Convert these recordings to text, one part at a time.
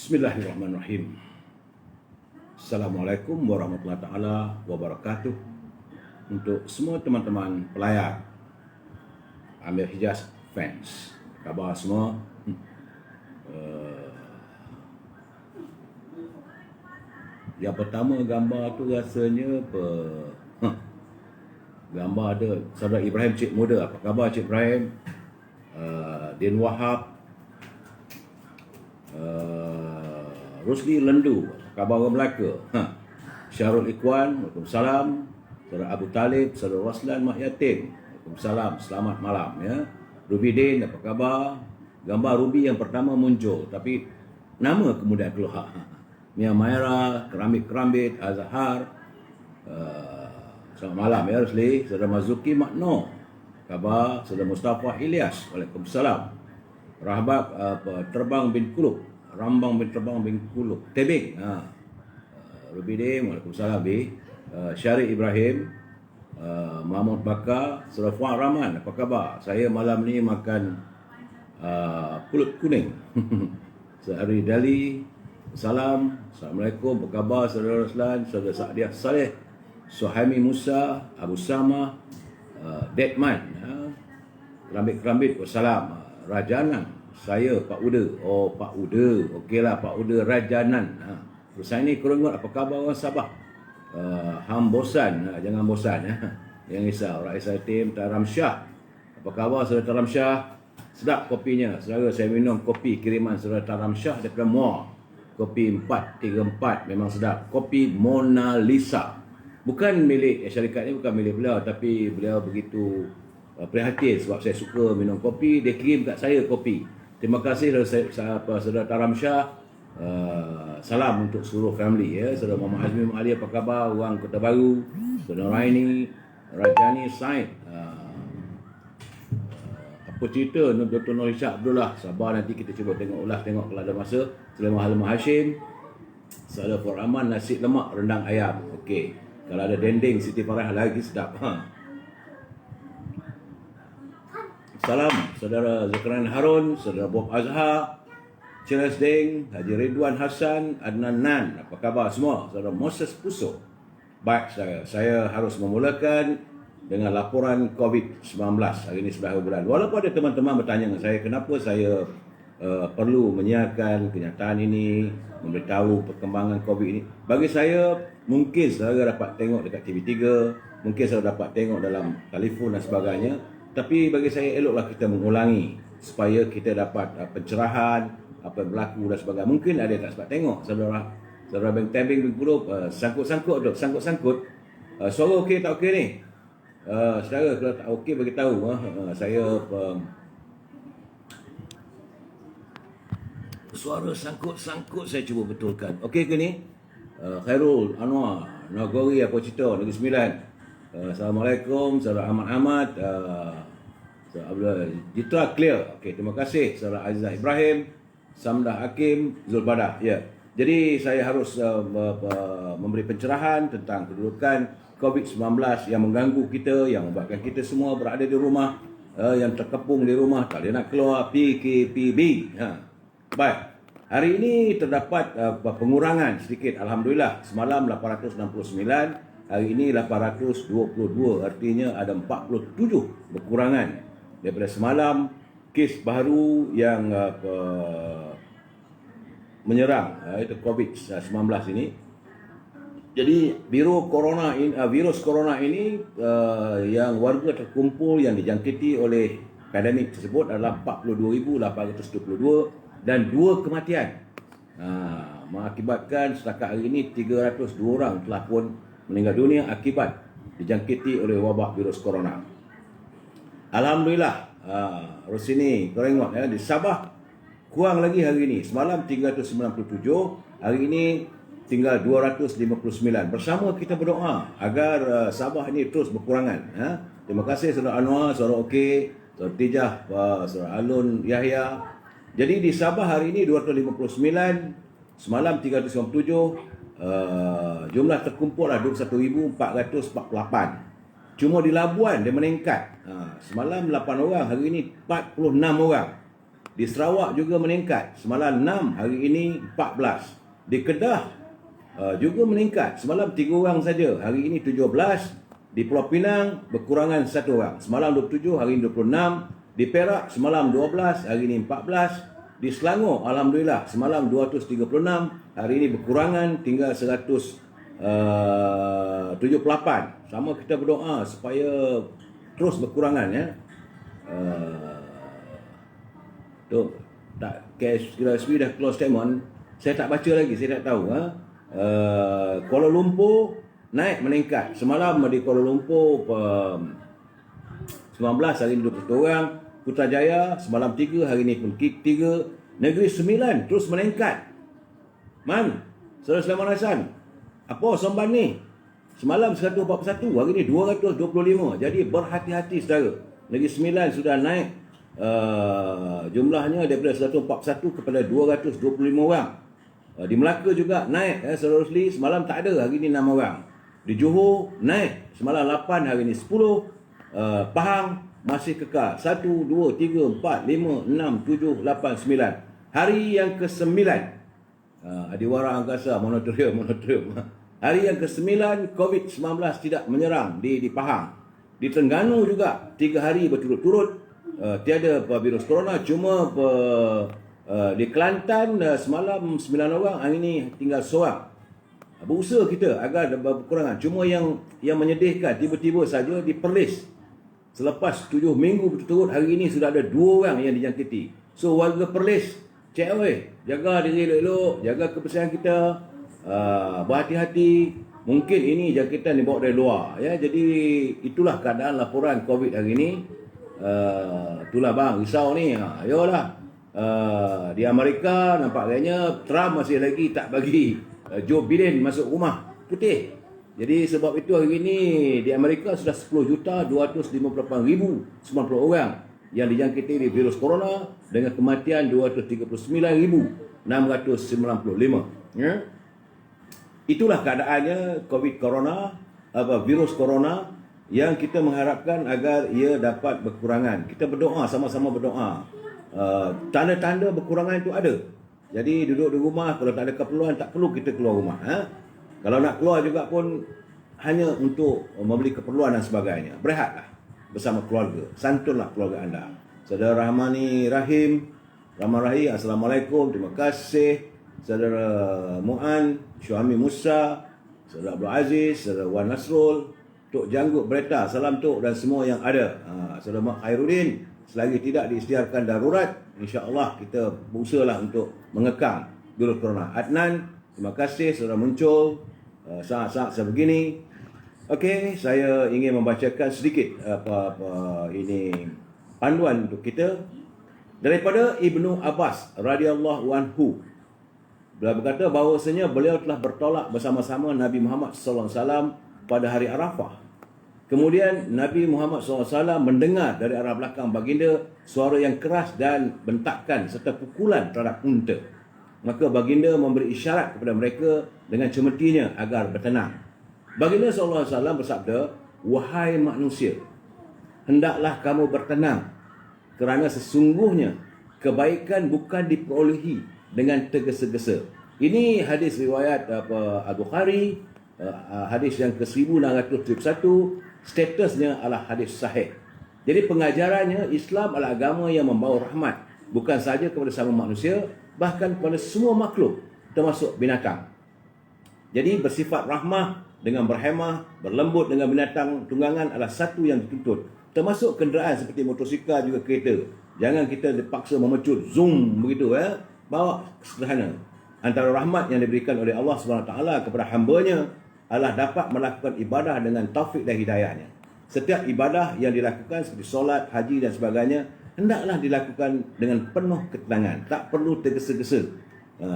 Bismillahirrahmanirrahim. Assalamualaikum warahmatullahi taala wabarakatuh. Untuk semua teman-teman pelayar Amir Hijaz fans, khabar semua? Yang pertama gambar tu rasanya gambar ada saudara Ibrahim Cik Muda. Apa khabar Cik Ibrahim? Din Wahab, Rusli Lendu, khabar orang Melaka. Syarul Ikhwan, Waalaikumsalam. Saudara Abu Talib, Saudara Roslan Mak Yatim, Waalaikumsalam, selamat malam ya. Ruby Din, apa khabar? Gambar Ruby yang pertama muncul, tapi nama kemudian keluar. Mia Maira, Keramik-Kerambit, Azhar. Selamat malam ya Rusli. Saudara Mazuki Makno, khabar? Saudara Mustafa Ilyas, Waalaikumsalam. Rahbak Terbang bin Kulub, Rambang bin Terbang bin Kulub, Tebing. Ruby Din, Waalaikumsalam bi. Syarif Ibrahim, Mahmud Bakar, Saudara Fuad Rahman, apa khabar? Saya malam ni makan pulut kuning. Sehari Dali, salam. Assalamualaikum, apa khabar Saudara Roslan, Saudara Sa'diah Saleh, Suhaimi Musa, Abu Sama, Deadman, Kerambit-Kerambit, wassalam. Rajanan, saya Pak Uda. Oh Pak Uda, okeylah Pak Uda Rajanan. Terus saya ni kurang apa khabar orang Sabah? Ham bosan, jangan bosan ya. Jangan risau. Raisa Tim Taram Shah, apa khabar Saudara Taram Shah? Sedap kopinya. Saudara, saya minum kopi kiriman Saudara Taram Shah daripada Muar. Kopi 434 memang sedap. Kopi Mona Lisa. Bukan milik syarikat ni, bukan milik beliau, tapi beliau begitu prihatin sebab saya suka minum kopi, dia kirim kat saya kopi. Terima kasih Saudara Taram Shah. Salam untuk seluruh family ya. Saudara Muhammad Azmi Ali, apa khabar? Orang Kota Baru. Saudara Raini, Rajani Said. Apa cerita Dr. Nur Ishak Abdullah? Sabar, nanti kita cuba tengok kalau ada masa. Sulaiman Halimah Hashim. Saudara Fuad Rahman, nasi lemak rendang ayam. Okey. Kalau ada dendeng Siti Farah lagi sedap. Salam Saudara Zakarian Harun, Saudara Bob Azhar, Charles Deng, Haji Ridwan Hassan, Adnan Nan, apa khabar semua? Saudara Moses Puso. Baik, saya harus memulakan dengan laporan COVID-19 hari ini sudah bulan. Walaupun ada teman-teman bertanya dengan saya kenapa saya perlu menyiarkan kenyataan ini, memberitahu perkembangan COVID ini. Bagi saya, mungkin saudara dapat tengok dekat TV3, mungkin saudara dapat tengok dalam telefon dan sebagainya. Tapi bagi saya eloklah kita mengulangi supaya kita dapat pencerahan apa yang berlaku dan sebagainya. Mungkin ada yang tak sempat tengok. Saudara Beng Tembing Beng Kulub, sangkut-sangkut dok, sangkut-sangkut. Suara okey tak okey ni? Saudara kalau tak okey bagi tahu. Saya suara sangkut-sangkut saya cuba betulkan. Okey ke ni? Khairul Anwar, Nagori apa cerita? Negeri Sembilan. Assalamualaikum Saudara Ahmad, Saudara Jitra clear. Okey, terima kasih Saudara Azizah Ibrahim, Samdah Hakim, Zulbadah. Ya. Jadi saya harus memberi pencerahan tentang kedudukan COVID-19 yang mengganggu kita, yang membuatkan kita semua berada di rumah, yang terkepung di rumah, tak boleh nak keluar, PKPB. Baik. Hari ini terdapat pengurangan sedikit, alhamdulillah. Semalam 869, hari ini 822, artinya ada 47 berkurangan daripada semalam kes baru yang menyerang itu COVID-19 ini. Jadi virus corona ini yang warga terkumpul yang dijangkiti oleh pandemik tersebut adalah 42,822 dan 2 kematian. Mengakibatkan setakat hari ini 302 orang telah pun meninggal dunia akibat dijangkiti oleh wabak virus corona. Alhamdulillah. Rosini, kau tengok ya, di Sabah kurang lagi hari ini. Semalam 397, hari ini tinggal 259. Bersama kita berdoa agar Sabah ini terus berkurangan. Terima kasih Saudara Anwar, Saudara Okey, Saudara Tijah, Saudara Alun Yahya. Jadi di Sabah hari ini 259, semalam 397. Jumlah terkumpul lah 21,448. Cuma di Labuan dia meningkat. Semalam 8 orang, hari ini 46 orang. Di Sarawak juga meningkat. Semalam 6, hari ini 14. Di Kedah juga meningkat. Semalam 3 orang saja. Hari ini 17. Di Pulau Pinang berkurangan 1 orang. Semalam 27, hari ini 26. Di Perak semalam 12, hari ini 14. Di Selangor alhamdulillah semalam 236, hari ini berkurangan tinggal 178. Sama kita berdoa supaya terus berkurangan ya. Tu tak KSB dah close statement. Saya tak baca lagi, saya tak tahu Kuala Lumpur naik meningkat. Semalam di Kuala Lumpur 19, hari ini 21 orang. Putrajaya semalam 3, hari ini pun 3. Negeri Sembilan terus meningkat. Saudara Sulaiman Hasan, apa Somban ni? Semalam 141, hari ini 225. Jadi berhati-hati saudara. Negeri Sembilan sudah naik jumlahnya daripada 141 kepada 225 orang. Di Melaka juga naik saudara Rusli, semalam tak ada, hari ini 6 orang. Di Johor naik, semalam 8, hari ini 10. Pahang masih kekal 1, 2, 3, 4, 5, 6, 7, 8, 9. Hari yang ke-9 Adiwara Angkasa Monatorium. Hari yang ke-9 COVID-19 tidak menyerang di Pahang. Di Terengganu juga 3 hari berturut-turut tiada virus corona. Cuma di Kelantan semalam 9 orang, hari ini tinggal seorang. Berusaha kita agar berkurangan. Cuma yang menyedihkan, tiba-tiba saja di Perlis, selepas 7 minggu berturut-turut, hari ini sudah ada 2 orang yang dijangkiti. So warga Perlis, cek jaga diri elok-elok, jaga kebersihan kita, berhati-hati. Mungkin ini jangkitan dibawa dari luar ya. Jadi itulah keadaan laporan COVID hari ini. Itulah bang, risau ni. Ayolah. Di Amerika nampaknya Trump masih lagi tak bagi Joe Biden masuk rumah putih. Jadi sebab itu hari ini di Amerika sudah 10,258,090 orang yang dijangkiti di virus corona dengan kematian 239,695. Ya. Itulah keadaannya COVID corona, virus corona, yang kita mengharapkan agar ia dapat berkurangan. Kita berdoa, sama-sama berdoa. Tanda-tanda berkurangan itu ada. Jadi duduk di rumah, kalau tak ada keperluan, tak perlu kita keluar rumah. Kalau nak keluar juga pun hanya untuk membeli keperluan dan sebagainya. Berehatlah bersama keluarga. Santunlah keluarga anda. Saudara Rahmani Rahim, Assalamualaikum, terima kasih. Saudara Mu'an, Syuhami Musa, Saudara Abdul Aziz, Saudara Wan Nasrul, Tok Janggut Berita, salam Tok dan semua yang ada. Saudara Mak Khairuddin, selagi tidak diisytiharkan darurat, insya-Allah kita berusahalah untuk mengekang virus corona. Adnan, terima kasih sudah muncul saat-saat sebegini. Okey, saya ingin membacakan sedikit ini panduan untuk kita daripada Ibnu Abbas radhiyallahu anhu. Beliau berkata bahawasanya beliau telah bertolak bersama-sama Nabi Muhammad sallallahu alaihi wasallam pada hari Arafah. Kemudian Nabi Muhammad SAW mendengar dari arah belakang baginda suara yang keras dan bentakan serta pukulan terhadap unta. Maka baginda memberi isyarat kepada mereka dengan cemetinya agar bertenang. Baginda SAW bersabda, "Wahai manusia, hendaklah kamu bertenang, kerana sesungguhnya kebaikan bukan diperolehi dengan tergesa-gesa." Ini hadis riwayat Al-Bukhari, hadis yang ke-1671, statusnya adalah hadis sahih. Jadi pengajarannya, Islam adalah agama yang membawa rahmat, bukan sahaja kepada sama manusia, bahkan kepada semua makhluk, termasuk binatang. Jadi bersifat rahmah dengan berhemah, berlembut dengan binatang tunggangan adalah satu yang dituntut. Termasuk kenderaan seperti motosikal juga kereta. Jangan kita dipaksa memecut, zoom begitu bawa sederhana. Antara rahmat yang diberikan oleh Allah SWT kepada hamba-Nya adalah dapat melakukan ibadah dengan taufik dan hidayahnya. Setiap ibadah yang dilakukan seperti solat, haji dan sebagainya hendaklah dilakukan dengan penuh ketenangan, tak perlu tergesa-gesa.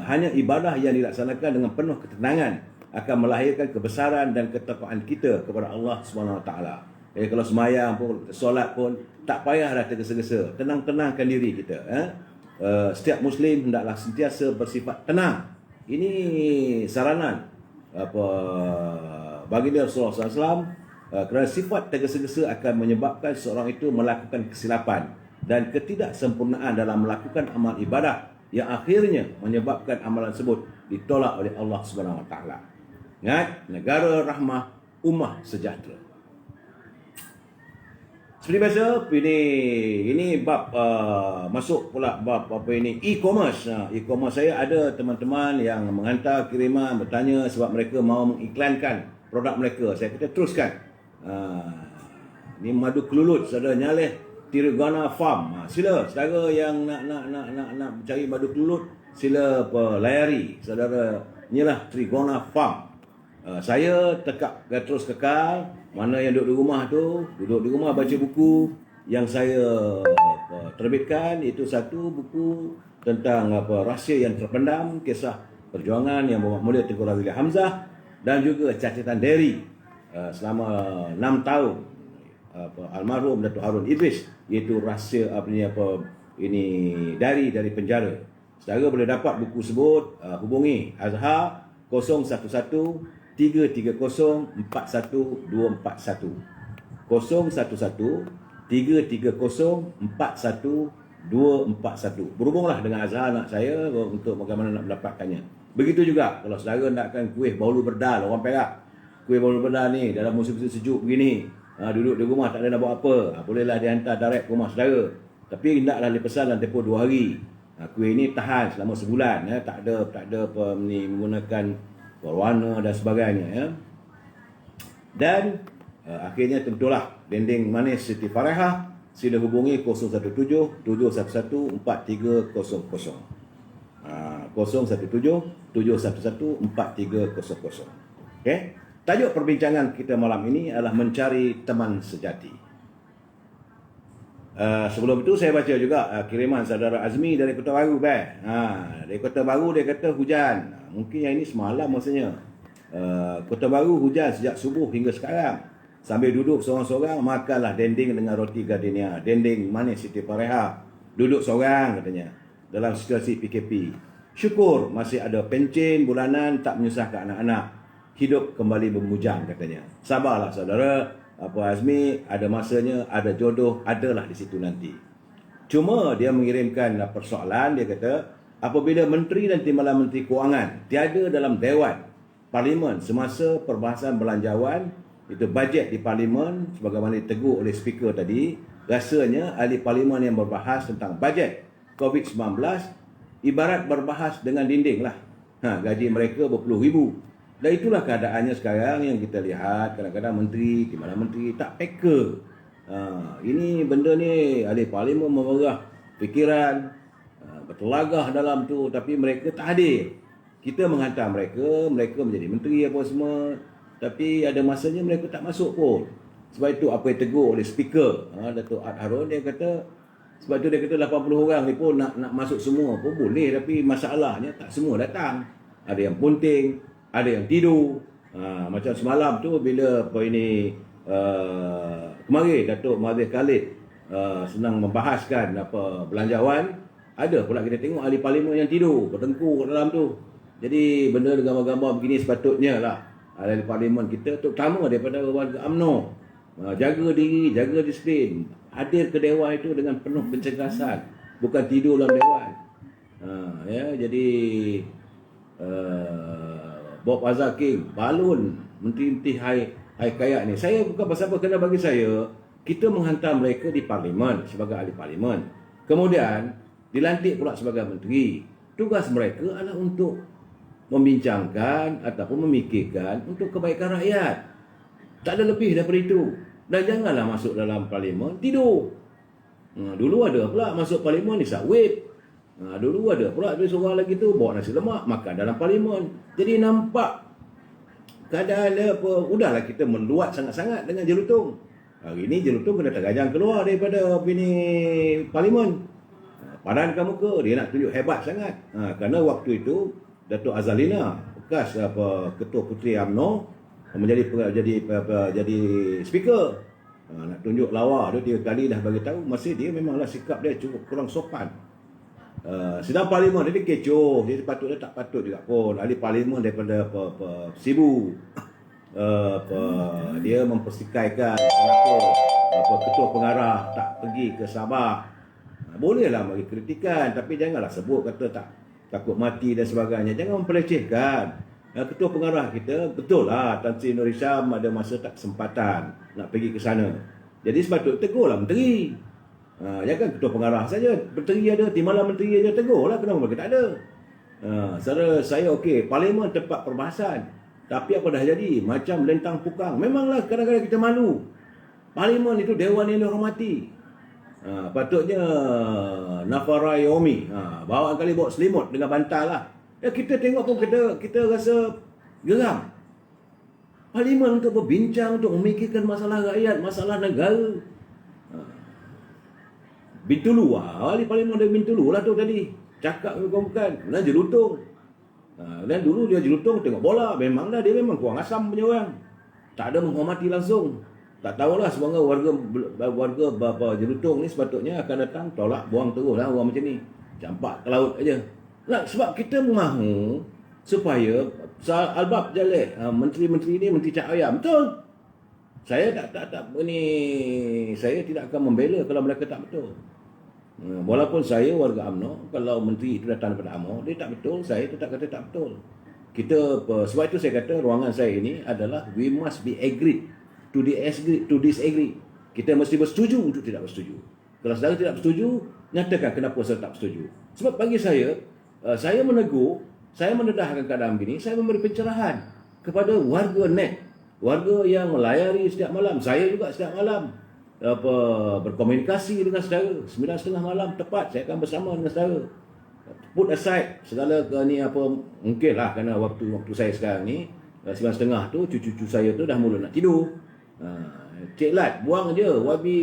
Hanya ibadah yang dilaksanakan dengan penuh ketenangan akan melahirkan kebesaran dan ketakwaan kita kepada Allah SWT. Jadi kalau semayang pun, solat pun, tak payahlah tergesa-gesa. Tenang-tenangkan diri kita. Setiap Muslim hendaklah sentiasa bersifat tenang. Ini saranan baginda Rasulullah SAW, kerana sifat tergesa-gesa akan menyebabkan seorang itu melakukan kesilapan. dan ketidaksempurnaan dalam melakukan amal ibadah yang akhirnya menyebabkan amalan tersebut ditolak oleh Allah Subhanahu Wa Taala. Ingat, negara rahmah, ummah sejahtera. Seperti biasa, ini bab masuk pula bab apa ini, e-commerce. E-commerce saya ada teman-teman yang menghantar kiriman bertanya sebab mereka mau mengiklankan produk mereka. Saya kata teruskan. Ni madu kelulut, saudara Nyaleh Tirigana Farm. Sila saudara yang nak cari madu kelulut, sila layari saudara inilah Trigona Farm. Saya terus kekal. Mana yang duduk di rumah tu, duduk di rumah baca buku yang saya terbitkan. Itu satu buku tentang rahsia yang terpendam, kisah perjuangan yang Muhammad Mulia Tengku Razili Hamzah, dan juga catatan diary selama 6 tahun almarhum Datuk Harun Idris, iaitu rahsia diary dari penjara. Saudara boleh dapat buku tersebut, hubungi Azhar 011 330 41241 011 330 41241. Berhubunglah dengan Azhar anak saya untuk bagaimana nak mendapatkannya. Begitu juga kalau saudara nakkan kuih baulu berdal orang Perak. Kuih baulu berdal ni dalam musim sejuk begini, duduk di rumah tak ada nak buat apa, bolehlah dihantar direct ke rumah saudara. Tapi hendaklah dipesan dalam tempoh 2 hari. Kuih ni tahan selama sebulan, tak ada menggunakan berwarna dan sebagainya, ya. Dan akhirnya tentulah dinding manis Siti Farehah. Sila hubungi 017 711 4300. 017 711 4300. Okey. Tajuk perbincangan kita malam ini adalah mencari teman sejati. Sebelum itu saya baca juga kiriman saudara Azmi dari Kota Baru. Dari Kota Baru dia kata hujan. Mungkin yang ini semalam maksudnya. Kota Baru hujan sejak subuh hingga sekarang. Sambil duduk seorang-seorang, makanlah dendeng dengan roti gardenia. Dendeng manis Siti Farehah. Duduk seorang katanya dalam situasi PKP. Syukur masih ada pencen bulanan tak menyusahkan anak-anak. Hidup kembali bermujang katanya. Sabarlah saudara. Azmi, ada masanya, ada jodoh, adalah di situ nanti. Cuma dia mengirimkan persoalan, dia kata, apabila Menteri dan Timbalan Menteri Kewangan tiada dalam Dewan Parlimen semasa perbahasan belanjawan, itu bajet di Parlimen, sebagaimana ditegur oleh speaker tadi, rasanya ahli Parlimen yang berbahas tentang bajet COVID-19 ibarat berbahas dengan dinding lah. Gaji mereka berpuluh ribu. Dan itulah keadaannya sekarang yang kita lihat. Kadang-kadang menteri, Timbalan Menteri tak peka. Ini benda ni ahli Parlimen memerah fikiran, bertelagah dalam tu, tapi mereka tak hadir. Kita menghantar mereka menjadi menteri apa semua, tapi ada masanya mereka tak masuk pun. Sebab itu apa yang tegur oleh speaker Datuk Ad Harun, dia kata, sebab tu dia kata 80 orang ni pun nak masuk semua pun boleh, tapi masalahnya tak semua datang. Ada yang punting, ada yang tidur. Macam semalam tu bila kemarin Datuk Mahathir Khalid senang membahaskan belanjawan, ada pula kita tengok ahli Parlimen yang tidur, bertengkur dalam tu. Jadi benda gambar-gambar begini sepatutnya lah ahli Parlimen kita, terutama daripada warga UMNO, jaga diri, jaga disiplin, hadir ke Dewan itu dengan penuh pencegasan, bukan tidur dalam Dewan. Jadi Bob Azhar King, balun menteri-menteri hai kaya ni. Saya bukan pasal apa, kerana bagi saya, kita menghantar mereka di Parlimen sebagai ahli Parlimen. Kemudian dilantik pula sebagai menteri. Tugas mereka adalah untuk membincangkan ataupun memikirkan untuk kebaikan rakyat. Tak ada lebih daripada itu. Dan janganlah masuk dalam Parlimen tidur. Dulu ada pula masuk Parlimen isap whip. Dulu ada pula seorang lagi tu bawa nasi lemak makan dalam Parlimen. Jadi nampak keadaan dia udahlah kita meluat sangat-sangat dengan Jelutong. Hari ini Jelutong kena tergajang keluar daripada Parlimen. Padan kamu ke, dia nak tunjuk hebat sangat. Kerana waktu itu Datuk Azalina, bekas Ketua Puteri UMNO, jadi speaker. Nak tunjuk lawa dia 3 kali dah bagi tahu, masih dia memanglah sikap dia cukup kurang sopan. Sidang Parlimen dia kecoh, dia patut tak patut juga pun. Ahli Parlimen daripada Sibu, dia mempersikaikan kenapa Ketua Pengarah tak pergi ke Sabah. Bolehlah bagi kritikan, tapi janganlah sebut kata tak takut mati dan sebagainya. Jangan mempelecehkan. Ketua pengarah kita, betul lah Tan Sri Nur Hisham ada masa tak kesempatan nak pergi ke sana. Jadi sepatutnya tegurlah menteri. Jangan ketua pengarah saja. Menteri ada, timbalan menteri aja tegurlah. Kenapa mereka tak ada? Saudara saya okey, parlimen tempat perbahasan. Tapi apa dah jadi? Macam lentang pukang. Memanglah kadang-kadang kita malu. Parlimen itu dewan yang dihormati. Patutnya Nafara Yomi bawa kali bawa selimut dengan bantal lah. Kita tengok pun kita rasa geram. Parlimen untuk berbincang, untuk memikirkan masalah rakyat, masalah negara. Bintulu ahli parlimen dari Bintulu lah tu tadi. Cakap bukan. Dan jelutung. Dan dulu dia jelutung tengok bola. Memanglah dia memang kurang asam punya orang. Tak ada menghormati langsung. Tak tahulah sebenarnya warga jelutung ni sepatutnya akan datang tolak buang terus lah orang macam ni. Campak ke laut aja. Nah, sebab kita mahu supaya Albab Jalil, menteri-menteri ni menteri cahaya. Betul. Saya saya tidak akan membela kalau mereka tak betul. Walaupun saya warga UMNO, kalau menteri itu datang daripada UMNO, dia tak betul, saya tetap kata tak betul. Sebab itu saya kata ruangan saya ini adalah we must be agreed to disagree. Kita mesti bersetuju untuk tidak bersetuju. Kalau saudara tidak bersetuju, nyatakan kenapa saya tak bersetuju. Sebab bagi saya menegur, saya mendedahkan keadaan begini, saya memberi pencerahan kepada warga net, warga yang melayari setiap malam. Saya juga setiap malam berkomunikasi dengan saudara. 9:30 malam tepat saya akan bersama dengan saudara. Put aside segala ni mungkinlah kerana waktu saya sekarang ni 9:30 tu cucu-cucu saya tu dah mula nak tidur. Cik Lat buang je wabi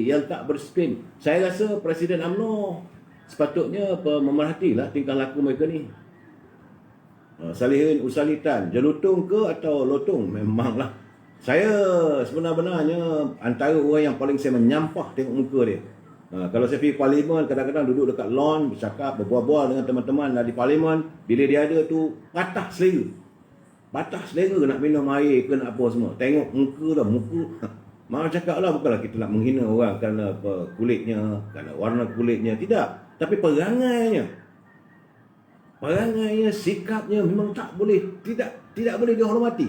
yang tak berspin. Saya rasa Presiden UMNO sepatutnya memerhatilah tingkah laku mereka ni. Salihin usalitan, jelutung ke atau lotung? Memanglah. Saya sebenarnya antara orang yang paling saya menyampah tengok muka dia. Kalau saya pergi parlimen, kadang-kadang duduk dekat lawn, bercakap, berbual-bual dengan teman-teman di parlimen. Bila dia ada tu, patah selera. Patah selera nak minum air ke nak apa semua. Tengok muka dah, maaf cakap lah, bukanlah kita nak menghina orang kerana kulitnya, kerana warna kulitnya. Tidak. Tapi perangainya, sikapnya memang tak boleh, tidak boleh dihormati.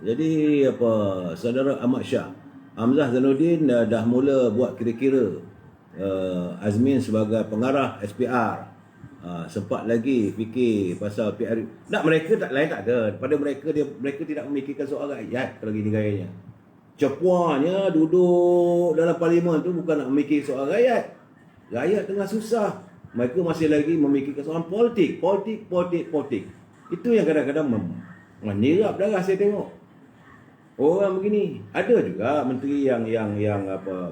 Jadi saudara Ahmad Shah, Hamzah Zainuddin dah mula buat kira-kira Azmin sebagai pengarah SPR. Sempat lagi fikir pasal PR. Mereka tak lain tak ada. Pada mereka tidak memikirkan soal rakyat kalau gini gayanya. Cepuanya duduk dalam parlimen tu bukan nak memikir soal rakyat. Rakyat tengah susah. Mereka masih lagi memikirkan soal politik. Itu yang kadang-kadang menyerap darah saya tengok. Orang begini, ada juga menteri yang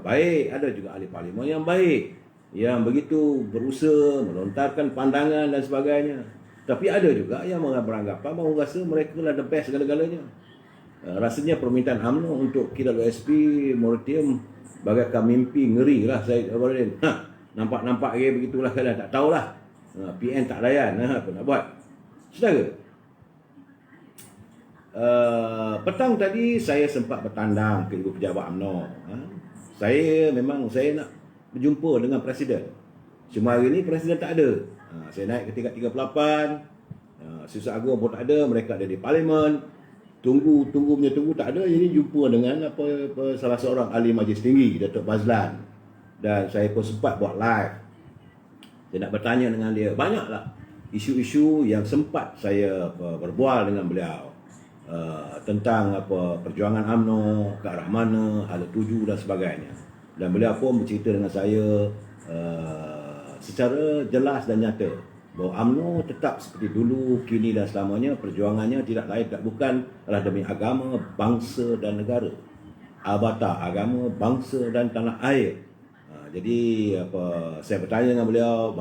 baik, ada juga ahli parlimen yang baik, yang begitu berusaha melontarkan pandangan dan sebagainya. Tapi ada juga yang beranggapan bahawa rasa mereka lah the best segala-galanya. Rasanya permintaan UMNO untuk KWSP Moratorium bagaikan mimpi ngeri lah saya Abadin. Nampak begitulah kalian tak tahulah. PN tak layan, apa nak buat? Saudara, petang tadi saya sempat bertandang ke ibu pejabat UMNO. Saya nak berjumpa dengan Presiden. Cuma hari ini Presiden tak ada. Saya naik ke tingkat 38. Susah Agung pun tak ada. Mereka ada di Parlimen. Tunggu tak ada. Jadi jumpa dengan salah seorang ahli majlis tinggi, Datuk Bazlan. Dan saya pun sempat buat live. Saya nak bertanya dengan dia. Banyaklah isu-isu yang sempat saya berbual dengan beliau. Tentang perjuangan UMNO, ke arah mana, hala tuju dan sebagainya. Dan beliau pun bercerita dengan saya secara jelas dan nyata bahawa UMNO tetap seperti dulu, kini dan selamanya. Perjuangannya tidak lain tak bukan adalah demi agama, bangsa dan negara. Abata agama, bangsa dan tanah air. Jadi saya bertanya dengan beliau,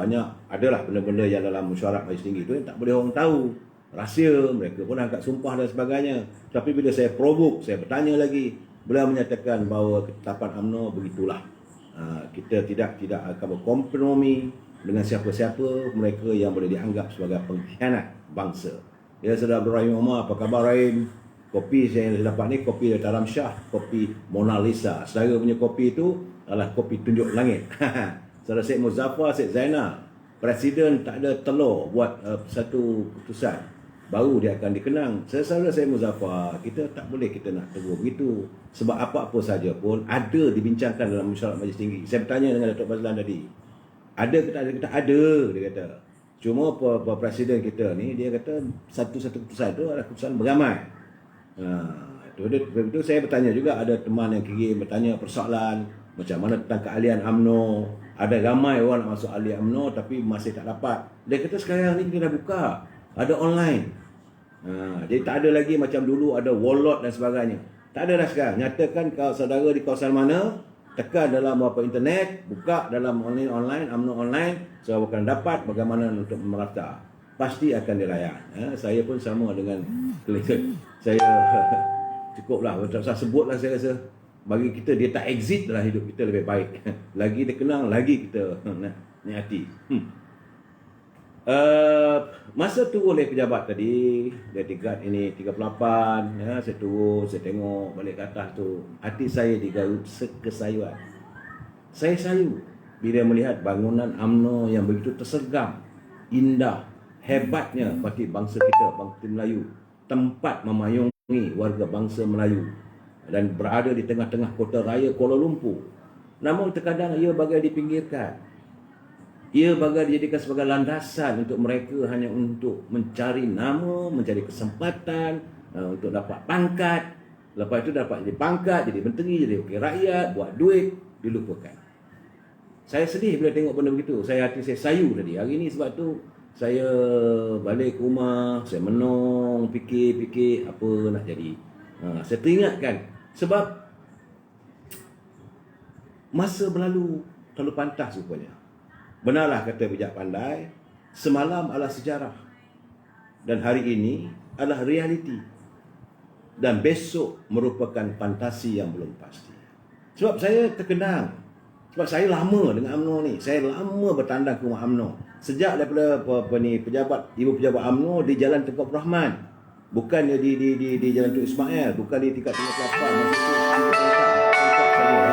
adalah benda-benda yang dalam mesyuarat majlis tinggi itu yang tak boleh orang tahu. Rahsia, mereka pun angkat sumpah dan sebagainya. Tapi bila saya provoke, saya bertanya lagi, beliau menyatakan bahawa ketetapan UMNO begitulah. Kita tidak akan berkompromi dengan siapa-siapa mereka yang boleh dianggap sebagai pengkhianat bangsa. Ya, Saudara Abdul Rahim Omar, apa khabar Rahim? Kopi saya dapat ni, kopi dari Taram Shah, kopi Mona Lisa. Saudara punya kopi itu Alah, kopi tunjuk langit. Saudara Syed Muzaffar, Syed Zainal, Presiden tak ada telur buat satu keputusan, baru dia akan dikenang. Saudara Syed Muzaffar, kita tak boleh kita nak tegur begitu. Sebab apa-apa saja pun ada dibincangkan dalam mesyuarat Majlis Tinggi. Saya bertanya dengan Datuk Fazlan tadi, ada ke tak ada? Kita ada, dia kata. Cuma Presiden kita ni, dia kata satu-satu keputusan itu adalah keputusan beramai. Itu saya bertanya juga, ada teman yang kirim bertanya persoalan macam mana tentang keahlian UMNO. Ada ramai orang nak masuk ahli UMNO tapi masih tak dapat. Dia kata sekarang ni kita dah buka, ada online. Jadi tak ada lagi macam dulu ada wallot dan sebagainya. Tak ada dah sekarang. Nyatakan kalau saudara di kawasan mana, tekan dalam internet, buka dalam online UMNO online, saudara akan dapat bagaimana untuk meraftar. Pasti akan dilayan. Saya pun sama dengan klien. Saya cukuplah, tak usah sebutlah, saya rasa bagi kita dia tak exit dalam hidup kita lebih baik. Lagi dia kenang, lagi kita ni hati. Masa turun oleh pejabat tadi, dia tingkat ini 38, saya turun, saya tengok balik ke atas tu, hati saya digarut sekesayuan. Saya sayu bila melihat bangunan UMNO yang begitu tersergam, indah, hebatnya bagi bangsa kita, bangsa Melayu, tempat memayungi warga bangsa Melayu dan berada di tengah-tengah kota raya Kuala Lumpur. Namun terkadang ia bagai dipinggirkan. Ia bagai dijadikan sebagai landasan untuk mereka hanya untuk mencari nama, mencari kesempatan, untuk dapat pangkat. Lepas itu dapat jadi pangkat, jadi menteri, jadi wakil rakyat, buat duit, dilupakan. Saya sedih bila tengok benda begitu. Hati saya sayu tadi. Hari ni sebab tu saya balik ke rumah, saya menung, fikir apa nak jadi. Saya teringatkan sebab masa berlalu terlalu pantas rupanya. Benarlah kata bijak pandai, semalam adalah sejarah dan hari ini adalah realiti, dan besok merupakan fantasi yang belum pasti. Sebab saya terkenang, sebab saya lama dengan UMNO ni. Saya lama bertandang ke rumah UMNO. Sejak daripada ibu pejabat UMNO di Jalan Tengku Abdul Rahman. Bukan di Jalan Tengku Ismail, bukan di tingkat 38. Masa itu tingkat saja. Okey.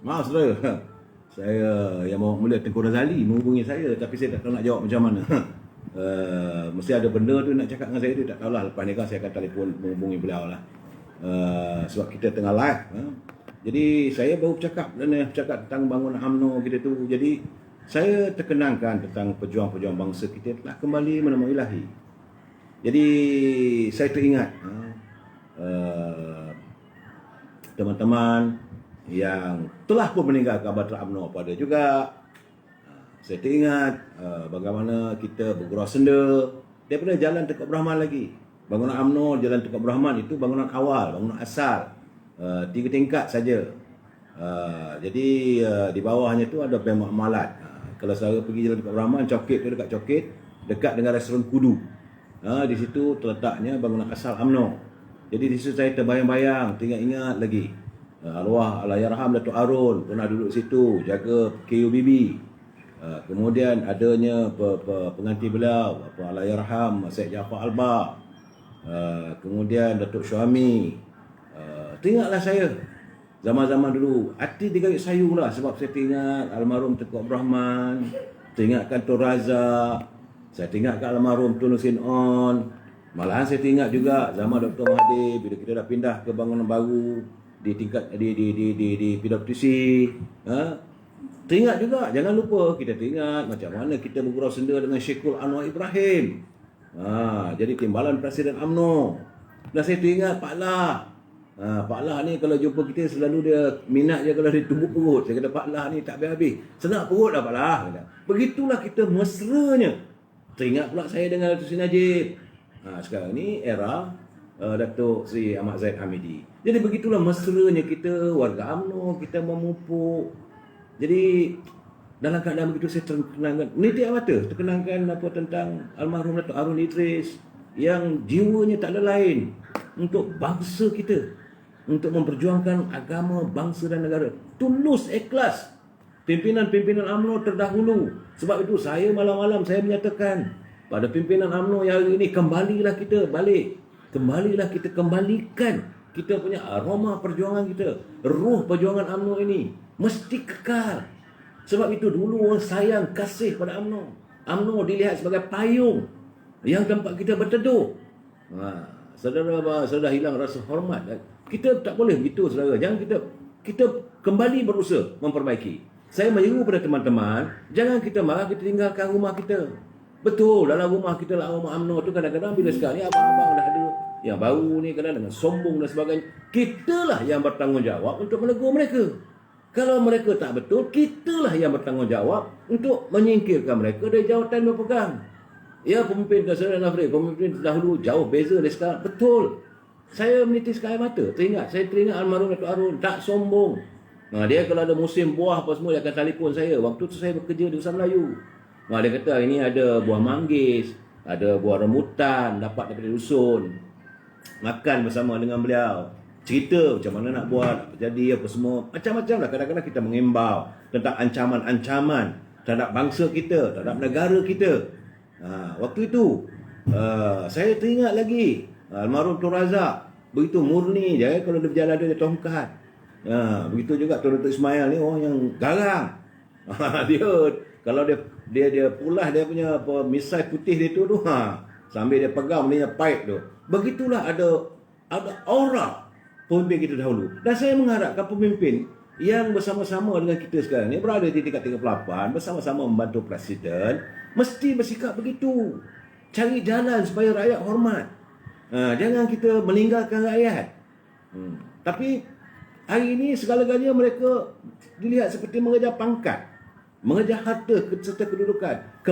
Maaf saudara, saya yang mau mula Tengku Razali menghubungi saya, tapi saya tak tahu nak jawab macam mana. Mesti ada benda tu nak cakap dengan saya tu, tak tahulah. Lepas ni kan saya akan telefon menghubungi beliau lah. Sebab kita tengah live. Jadi saya baru bercakap tentang bangunan UMNO kita tu. Jadi saya terkenangkan tentang pejuang-pejuang bangsa kita telah kembali menemui ilahi. Jadi saya teringat teman-teman yang telah pun meninggalkan Bahtera UMNO pada juga. Saya teringat bagaimana kita bergurau senda daripada Jalan Tengku Abdul Rahman lagi. Bangunan UMNO Jalan Tengku Abdul Rahman itu bangunan awal, bangunan asal, 3 tingkat saja. Jadi di bawahnya tu ada bank makmalat. Kalau saudara pergi Jalan Tengku Abdul Rahman, Cokit tu dekat Cokit, dekat dengan restoran Kudu. Di situ terletaknya bangunan asal UMNO. Jadi di situ saya terbayang-bayang, teringat-ingat lagi. Arwah Allahyarham Datuk Arun pernah duduk situ, jaga KUBB. Kemudian adanya pengantin beliau, Allahyarham Syed Jaafar Albar. Kemudian Datuk Syuami. Teringatlah saya zaman-zaman dulu. Hati digarit sayu lah sebab saya teringat almarhum Tengku Abdul Rahman, teringatkan Tun Razak, saya teringatkan almarhum Tun Husin On. Malahan saya teringat juga zaman Dr. Mahathir bila kita dah pindah ke bangunan baru di tingkat di PWTC. Teringat juga, jangan lupa kita teringat macam mana kita bergurau senda dengan Syekhul Anwar Ibrahim. Jadi timbalan Presiden UMNO. Dan saya teringat Pak Lah. Pak Lah ni kalau jumpa kita selalu dia minat je kalau dia tumbuk perut. Saya kata Pak Lah ni tak habis-habis. Senang perut lah Pak Lah. Begitulah kita mesranya. Teringat pula saya dengan Datuk Seri Najib. Sekarang ni era Datuk Seri Ahmad Zaid Hamidi. Jadi begitulah mesranya kita, warga UMNO, kita memupuk. Jadi Dalam keadaan begitu saya terkenangkan, meniti air mata, terkenangkan apa tentang almarhum Datuk Harun Idris yang jiwanya tak ada lain untuk bangsa kita, untuk memperjuangkan agama, bangsa dan negara. Tulus, ikhlas. Pimpinan-pimpinan UMNO terdahulu. Sebab itu saya malam-malam saya menyatakan pada pimpinan UMNO yang hari ini, kembalilah kita balik. Kembalilah kita kembalikan kita punya aroma perjuangan kita. Ruh perjuangan UMNO ini mesti kekal. Sebab itu dulu orang sayang, kasih pada UMNO. UMNO dilihat sebagai payung yang tempat kita berteduh. Saudara hilang rasa hormat. Kita tak boleh begitu, saudara. Jangan kita kembali berusaha memperbaiki. Saya menyeru pada teman-teman, jangan kita marah kita tinggalkan rumah kita. Betul, dalam rumah kita lah rumah UMNO tu kadang-kadang bila sekarang ni abang-abang dah ada yang baru ni kadang dengan sombong dan sebagainya. Kitalah yang bertanggungjawab untuk menegur mereka. Kalau mereka tak betul, kitalah yang bertanggungjawab untuk menyingkirkan mereka dari jawatan yang berpegang. Ya, pemimpin Saudara Nafri, pemimpin dahulu jauh beza dari sekarang. Betul. Saya menitiskan air mata. Saya teringat almarhum Datuk Harun, tak sombong. Dia kalau ada musim buah apa semua, dia akan telefon saya. Waktu tu saya bekerja di Usaha Melayu. Dia kata, ini ada buah manggis, ada buah rambutan, dapat daripada dusun. Makan bersama dengan beliau. Cerita macam mana nak buat, apa jadi, apa semua. Macam-macam lah. Kadang-kadang kita mengimbau tentang ancaman-ancaman terhadap bangsa kita, terhadap negara kita. Waktu itu, saya teringat lagi, almarhum Tun Razak, begitu murni je. Kalau dia berjalan dia tongkat. Begitu juga Tun Datuk Ismail ni orang yang garang. Dia kalau dia pulas dia punya misai putih dia tu sambil dia pegang dia pipe tu. Begitulah ada aura pemimpin kita dahulu. Dan saya mengharapkan pemimpin yang bersama-sama dengan kita sekarang ni berada di tingkat 38, bersama-sama membantu presiden, mesti bersikap begitu. Cari jalan supaya rakyat hormat. Jangan kita meninggalkan rakyat. Tapi hari ini segala-galanya mereka dilihat seperti mengejar pangkat, mengejar harta serta kedudukan.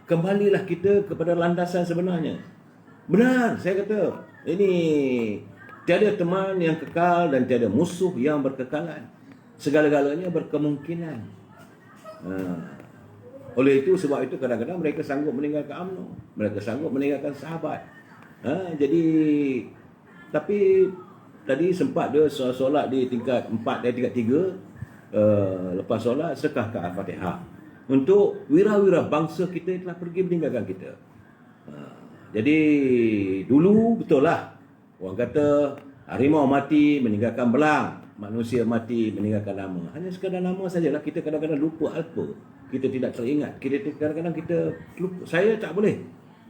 Kembalilah kita kepada landasan sebenarnya. Benar, saya kata ini tiada teman yang kekal dan tiada musuh yang berkekalan. Segala-galanya berkemungkinan. Oleh itu, sebab itu kadang-kadang mereka sanggup meninggalkan UMNO, mereka sanggup meninggalkan sahabat. Tapi tadi sempat dia solat di tingkat 4 dan tingkat 3. Lepas solat sedekahkan Al-Fatihah untuk wira-wira bangsa kita yang telah pergi meninggalkan kita. Jadi dulu betul lah orang kata harimau mati meninggalkan belang, manusia mati meninggalkan nama. Hanya sekadar nama sajalah. Kita kadang-kadang lupa alpa, kita tidak teringat, kadang-kadang kita lupa. Saya tak boleh.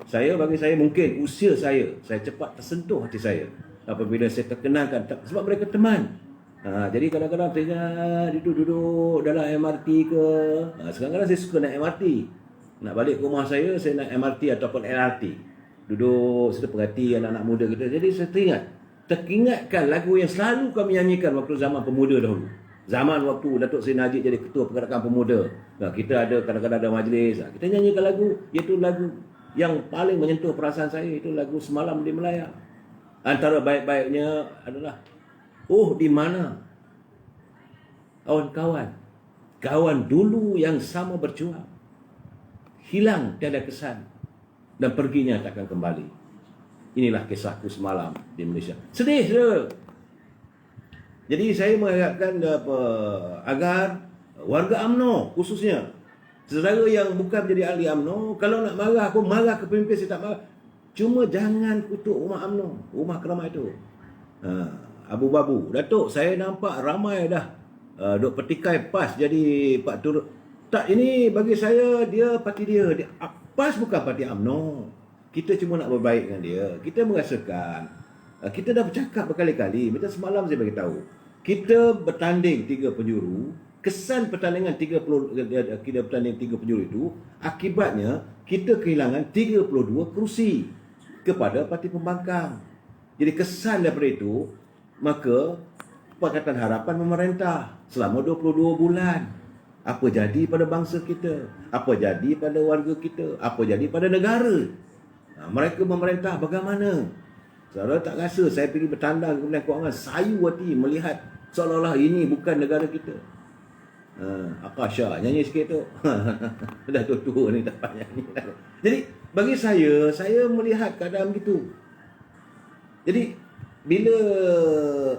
Bagi saya mungkin usia saya cepat tersentuh hati saya apabila saya terkenalkan, sebab mereka teman. Jadi kadang-kadang teringat duduk dalam MRT ke. Sekarang-kadang saya suka naik MRT. Nak balik ke rumah saya naik MRT ataupun LRT. Duduk, kita perhati anak-anak muda kita. Jadi saya teringatkan lagu yang selalu kami nyanyikan waktu zaman pemuda dahulu. Zaman waktu Datuk Seri Najib jadi ketua pergerakan pemuda. Kita ada kadang-kadang ada majlis. Kita nyanyikan lagu, iaitu lagu yang paling menyentuh perasaan saya, itu lagu Semalam di Melaya. Antara baik-baiknya adalah di mana kawan-kawan, kawan dulu yang sama berjuang, hilang tiada kesan dan perginya takkan kembali. Inilah kisahku semalam di Malaysia. Sedih, saudara. Jadi saya mengharapkan agar warga UMNO khususnya, saudara yang bukan menjadi ahli UMNO, kalau nak marah, aku marah ke pemimpin, saya tak marah. Cuma jangan kutuk rumah UMNO, rumah keramat itu. Abu Babu, Datuk, saya nampak ramai dah duk petikai PAS jadi Pak Turut. Tak, ini bagi saya dia parti dia. PAS bukan parti UMNO. Kita cuma nak berbaik dengan dia. Kita merasakan, kita dah bercakap berkali-kali. Macam semalam saya beritahu, kita bertanding 3 penjuru. Kesan pertandingan 3 penjuru itu, akibatnya kita kehilangan 32 kerusi kepada parti pembangkang. Jadi kesan daripada itu, maka Pakatan Harapan memerintah selama 22 bulan. Apa jadi pada bangsa kita? Apa jadi pada warga kita? Apa jadi pada negara? Mereka memerintah bagaimana? Saudara tak rasa saya pergi bertandang ke Kementerian Kewangan, sayu hati melihat seolah-olah ini bukan negara kita. Akasha nyanyi sikit tu. Dah tua ni tak payah nyanyi. Jadi bagi saya melihat keadaan gitu. Jadi bila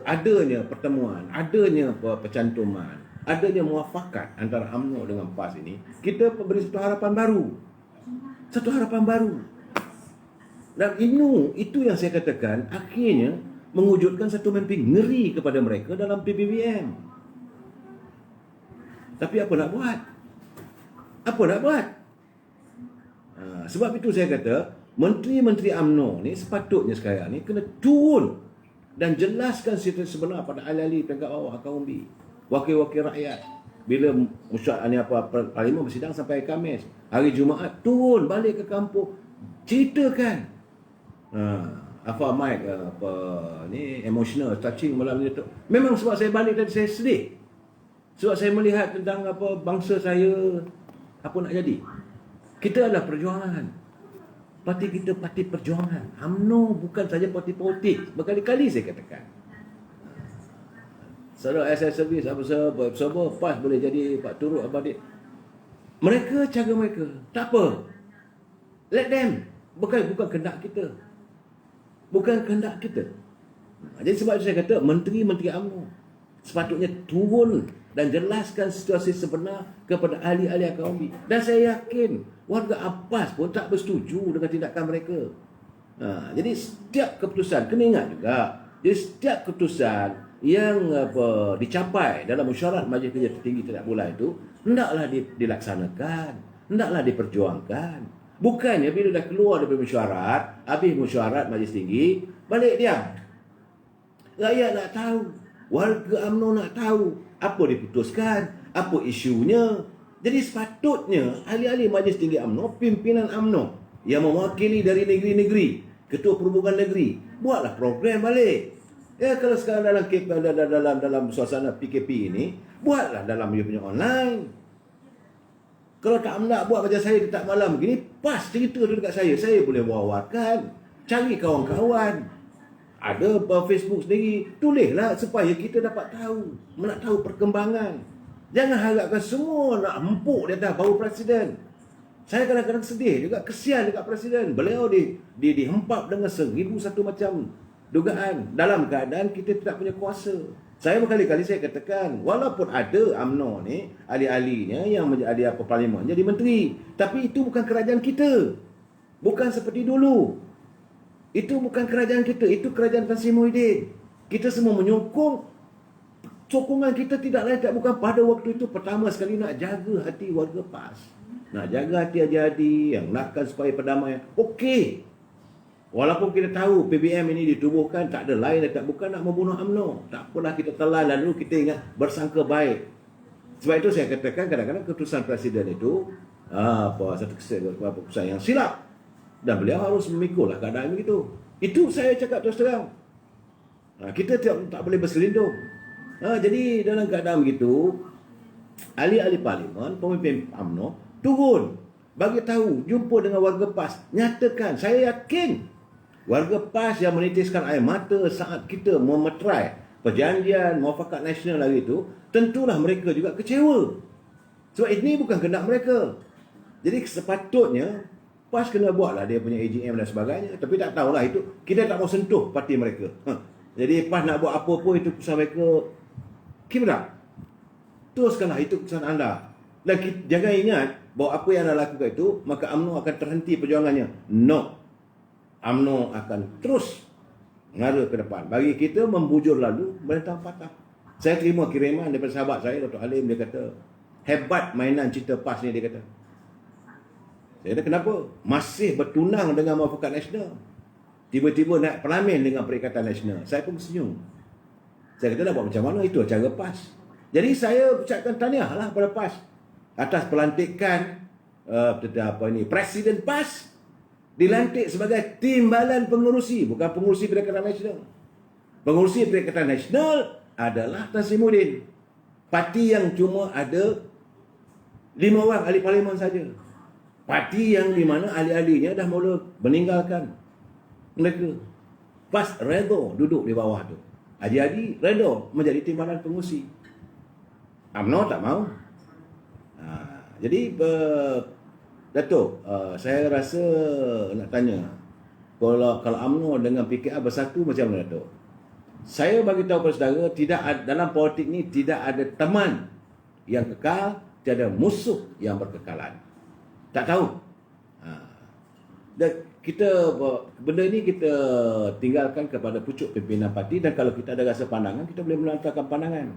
adanya pertemuan, adanya percantuman, adanya muafakat antara UMNO dengan PAS ini, kita beri satu harapan baru. Satu harapan baru. Dan itu yang saya katakan akhirnya mewujudkan satu mimpi ngeri kepada mereka dalam PBBM. Tapi apa nak buat? Apa nak buat? Sebab itu saya kata, menteri-menteri UMNO ni sepatutnya sekarang ni kena turun dan jelaskan situasi sebenar pada ahli-ahli peringkat bawah akaun umbi, wakil-wakil rakyat. Bila parlimen bersidang sampai Khamis, hari Jumaat turun balik ke kampung, ceritakan. Mike ni emotional, touching malam ni tu. Memang sebab saya balik tadi saya sedih. Sebab saya melihat tentang bangsa saya apa nak jadi. Kita adalah perjuangan. Parti kita parti perjuangan. UMNO bukan saja parti politik. Berkali-kali saya katakan. Saudara SS Servis, apa PAS boleh jadi Pak Turut, Abadik. Mereka cara mereka. Tak apa. Let them. Bukan kehendak kita. Bukan kehendak kita. Jadi sebab itu saya kata, menteri-menteri UMNO sepatutnya turun dan jelaskan situasi sebenar kepada ahli-ahli akaun umbi. Dan saya yakin warga Apas pun tak bersetuju dengan tindakan mereka. Jadi setiap keputusan, kena ingat juga, jadi setiap keputusan yang dicapai dalam mesyuarat Majlis Kerja Tertinggi setiap bulan itu, hendaklah dilaksanakan, hendaklah diperjuangkan. Bukannya bila dah keluar dari mesyuarat, habis mesyuarat Majlis Tinggi, balik diam. Rakyat nak tahu, warga UMNO nak tahu apa diputuskan, apa isunya. Jadi sepatutnya ahli-ahli Majlis Tinggi UMNO, pimpinan UMNO yang mewakili dari negeri-negeri, ketua perhubungan negeri, buatlah program balik. Ya, kalau sekarang dalam suasana PKP ini, buatlah dalam dia punya online. Kalau tak nak buat macam saya tak malam begini, PAS cerita tu dekat saya boleh wawarkan, cari kawan-kawan. Ada Facebook sendiri, tulislah supaya kita dapat tahu, nak tahu perkembangan. Jangan harapkan semua nak empuk di atas bahu Presiden. Saya kadang-kadang sedih juga, kesian dekat Presiden. Beliau dihempap dengan 1001 macam dugaan dalam keadaan kita tidak punya kuasa. Saya berkali-kali saya katakan, walaupun ada UMNO ni, ahli-ahlinya yang menjadi parlimen, jadi menteri, tapi itu bukan kerajaan kita. Bukan seperti dulu. Itu bukan kerajaan kita, itu kerajaan Tan Sri Muhyiddin. Kita semua menyokong, sokongan kita tidak lain tak bukan pada waktu itu pertama sekali nak jaga hati warga PAS. Nak jaga hati Haji yang nakkan supaya perdamaian. Okey. Walaupun kita tahu PBM ini ditubuhkan, tak ada lain tak bukan nak membunuh UMNO. Tak apalah kita telan, lalu kita ingat bersangka baik. Sebab itu saya katakan kadang-kadang keputusan Presiden itu satu keputusan yang silap. Dan beliau harus memikullah keadaan begitu. Itu saya cakap terus terang. Kita tak boleh berselindung. Jadi dalam keadaan begitu, ahli-ahli parlimen, pemimpin UMNO turun, bagi tahu, jumpa dengan warga PAS, nyatakan. Saya yakin warga PAS yang menitiskan air mata saat kita memeterai perjanjian muafakat nasional hari itu, tentulah mereka juga kecewa. Sebab ini bukan kehendak mereka. Jadi sepatutnya PAS kena buatlah dia punya AGM dan sebagainya. Tapi tak tahulah itu, kita tak mau sentuh parti mereka. Jadi PAS nak buat apa pun itu keputusan mereka. Kira teruskanlah, itu keputusan anda. Dan jangan ingat bahawa apa yang anda lakukan itu, maka UMNO akan terhenti perjuangannya. No. UMNO akan terus mengarah ke depan. Bagi kita membujur lalu, melentang patah. Saya terima kiriman daripada sahabat saya, Dr. Halim, dia kata, hebat mainan cerita PAS ni, dia kata. Saya kata, kenapa? Masih bertunang dengan muafakat nasional. Tiba-tiba naik parlimen dengan Perikatan Nasional. Saya pun senyum. Saya kata, dah buat macam mana? Itu cara PAS. Jadi saya ucapkan tahniahlah pada PAS atas pelantikan Presiden PAS dilantik sebagai timbalan pengurusi, bukan pengurusi Perikatan Nasional. Pengurusi Perikatan Nasional adalah Tan Sri Muhyiddin. Parti yang cuma ada 5 orang ahli parlimen saja. Parti yang di mana ahli-ahlinya dah mula meninggalkan mereka. PAS redha duduk di bawah tu. Haji redha menjadi timbalan pengurusi. UMNO tak mau. Jadi Datuk, saya rasa nak tanya, kalau UMNO dengan PKR bersatu macam mana, Datuk? Saya bagi tahu kepada saudara, dalam politik ni tidak ada teman yang kekal, tiada musuh yang berkekalan. Tak tahu. Dan benda ni kita tinggalkan kepada pucuk pimpinan parti, dan kalau kita ada rasa pandangan, kita boleh melontarkan pandangan.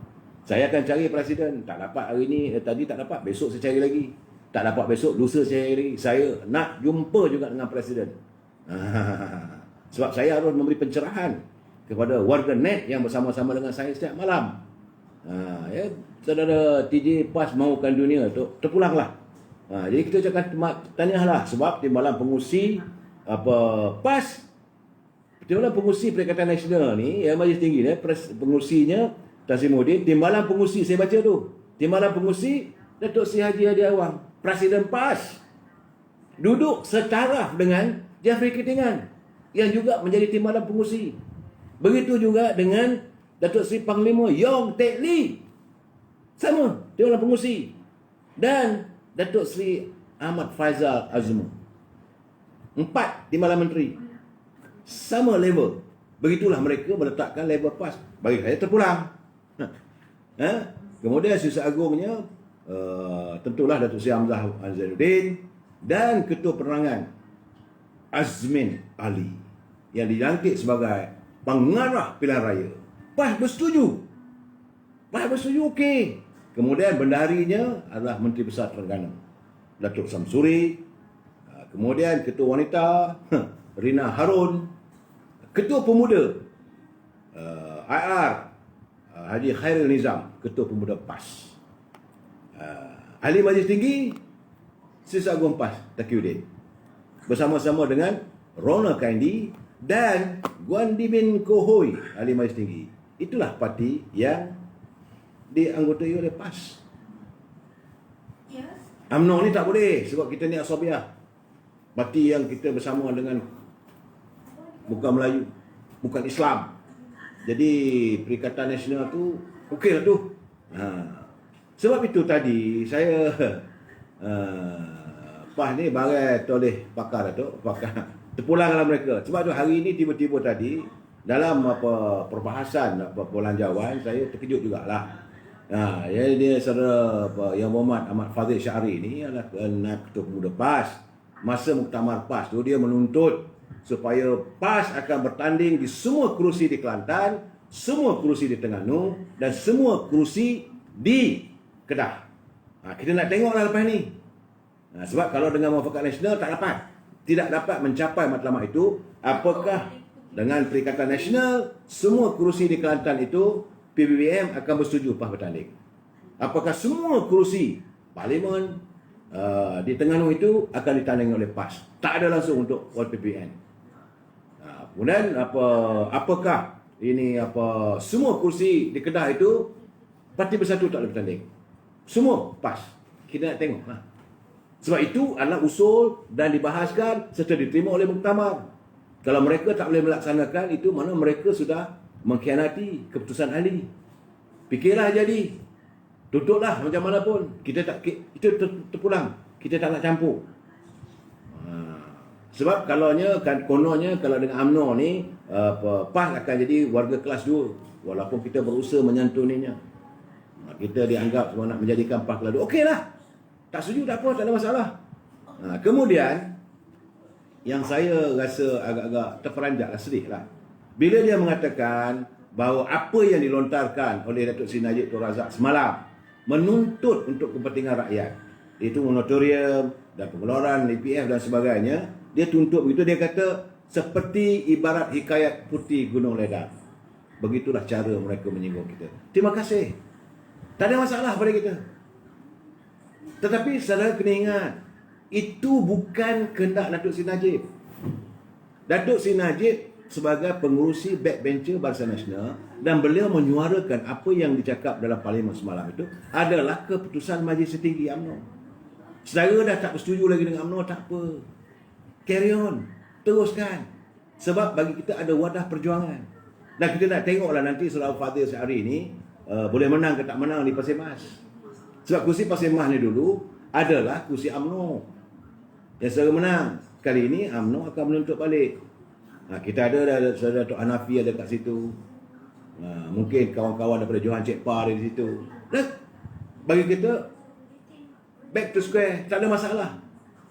Saya akan cari presiden, tak dapat hari ni, tadi tak dapat, besok saya cari lagi. Tak dapat besok, lusa saya cari lagi. Saya nak jumpa juga dengan presiden. Sebab saya harus memberi pencerahan kepada warga net yang bersama-sama dengan saya setiap malam. Ya, saudara TJ PAS mahukan dunia tu, terpulanglah. Jadi kita cakap tanyalah, sebab Timbalan Pengurusi PAS, Timbalan Pengurusi Perikatan Nasional ni, yang Majlis Tinggi ni, pengurusinya Tan Sri Muhyiddin. Timbalan Pengurusi, saya baca tu, Timbalan Pengurusi Datuk Sri Haji Hadi Awang, Presiden PAS, duduk setaraf dengan Jeffrey Ketingan yang juga menjadi Timbalan Pengurusi. Begitu juga dengan Datuk Sri Panglima Yong Teck Lee, sama Timbalan Pengurusi, dan Datuk Sri Ahmad Faizal Azmu, 4 Timbalan Menteri, sama level. Begitulah mereka meletakkan level PAS. Bagi saya terpulang. Kemudian Sisa Agungnya tentulah Datuk Seri Hamzah Zainuddin dan Ketua Penerangan Azmin Ali yang dilantik sebagai pengarah pilihan raya. PAS bersetuju. PAS bersetuju, okey. Kemudian bendaharinya adalah Menteri Besar Terengganu, Datuk Samsuri. Kemudian Ketua Wanita Rina Harun. Ketua Pemuda IR Haji Khairul Nizam, Ketua Pemuda PAS. Ahli Majlis Tinggi Sisa Agung PAS Taqiyuddin, bersama-sama dengan Ronald Kandi dan Guandi bin Kohoy, Ahli Majlis Tinggi. Itulah parti yang dianggotai oleh PAS. UMNO ni tak boleh, sebab kita ni asabiah, parti yang kita bersama dengan bukan Melayu, bukan Islam. Jadi Perikatan Nasional tu okey lah tu. Sebab itu tadi saya PAS ni bagai oleh pakar tu, terpulanglah mereka. Sebab tu hari ni tiba-tiba tadi dalam perbahasan perbelanjawan, saya terkejut jugalah. Dia saudara Yang Berhormat Ahmad Fazil Syahri ni adalah Ketua Pemuda PAS. Masa muktamar PAS tu dia menuntut supaya PAS akan bertanding di semua kerusi di Kelantan, semua kerusi di Terengganu dan semua kerusi di Kedah. Kita nak tengoklah lepas ni. Sebab kalau dengan Muafakat Nasional tidak dapat mencapai matlamat itu, apakah dengan Perikatan Nasional semua kerusi di Kelantan itu PBBM akan bersetuju PAS bertanding? Apakah semua kerusi Parlimen di Terengganu itu akan ditanding oleh PAS? Tak ada langsung untuk PBN. Kemudian apakah ini semua kursi di Kedah itu Parti Bersatu tak boleh bertanding? Semua PAS. Kita nak tengok. Sebab itu adalah usul dan dibahaskan serta diterima oleh muktamar. Kalau mereka tak boleh melaksanakan itu, mana mereka sudah mengkhianati keputusan ahli. Fikirlah jadi. Tutuplah macam mana pun. Kita terpulang. Kita tak nak campur. Sebab kononnya kalau dengan UMNO ni PAS akan jadi warga kelas 2 walaupun kita berusaha menyantuninya. Kita dianggap semua nak menjadikan PAS kelas 2. Okeylah. Tak setuju tak apa, tak ada masalah. Kemudian yang saya rasa agak-agak terperanjatlah, sedihlah, bila dia mengatakan bahawa apa yang dilontarkan oleh Datuk Seri Najib Tun Razak semalam menuntut untuk kepentingan rakyat, itu moratorium dan pengeluaran EPF dan sebagainya, dia tuntut begitu. Dia kata seperti ibarat hikayat putih Gunung Ledang. Begitulah cara mereka menyinggung kita. Terima kasih, tak ada masalah pada kita. Tetapi saudara kena ingat, itu bukan kehendak Datuk Seri Najib. Datuk Seri Najib sebagai pengurusi backbencher Barisan Nasional, dan beliau menyuarakan apa yang dicakap dalam Parlimen semalam itu adalah keputusan Majlis Tertinggi UMNO. Saudara dah tak bersetuju lagi dengan UMNO, tak apa. Carry on. Teruskan. Sebab bagi kita ada wadah perjuangan. Dan kita nak tengoklah nanti Saudara Fazil Syahri ni boleh menang ke tak menang di Pasir Mas. Sebab kursi Pasir Mas ni dulu adalah kursi UMNO yang saudara menang. Kali ini UMNO akan menuntut balik. Kita ada saudara Datuk Hanafi ada kat situ. Mungkin kawan-kawan daripada Johan Cik Pa ada di situ. Dan bagi kita back to square, tak ada masalah.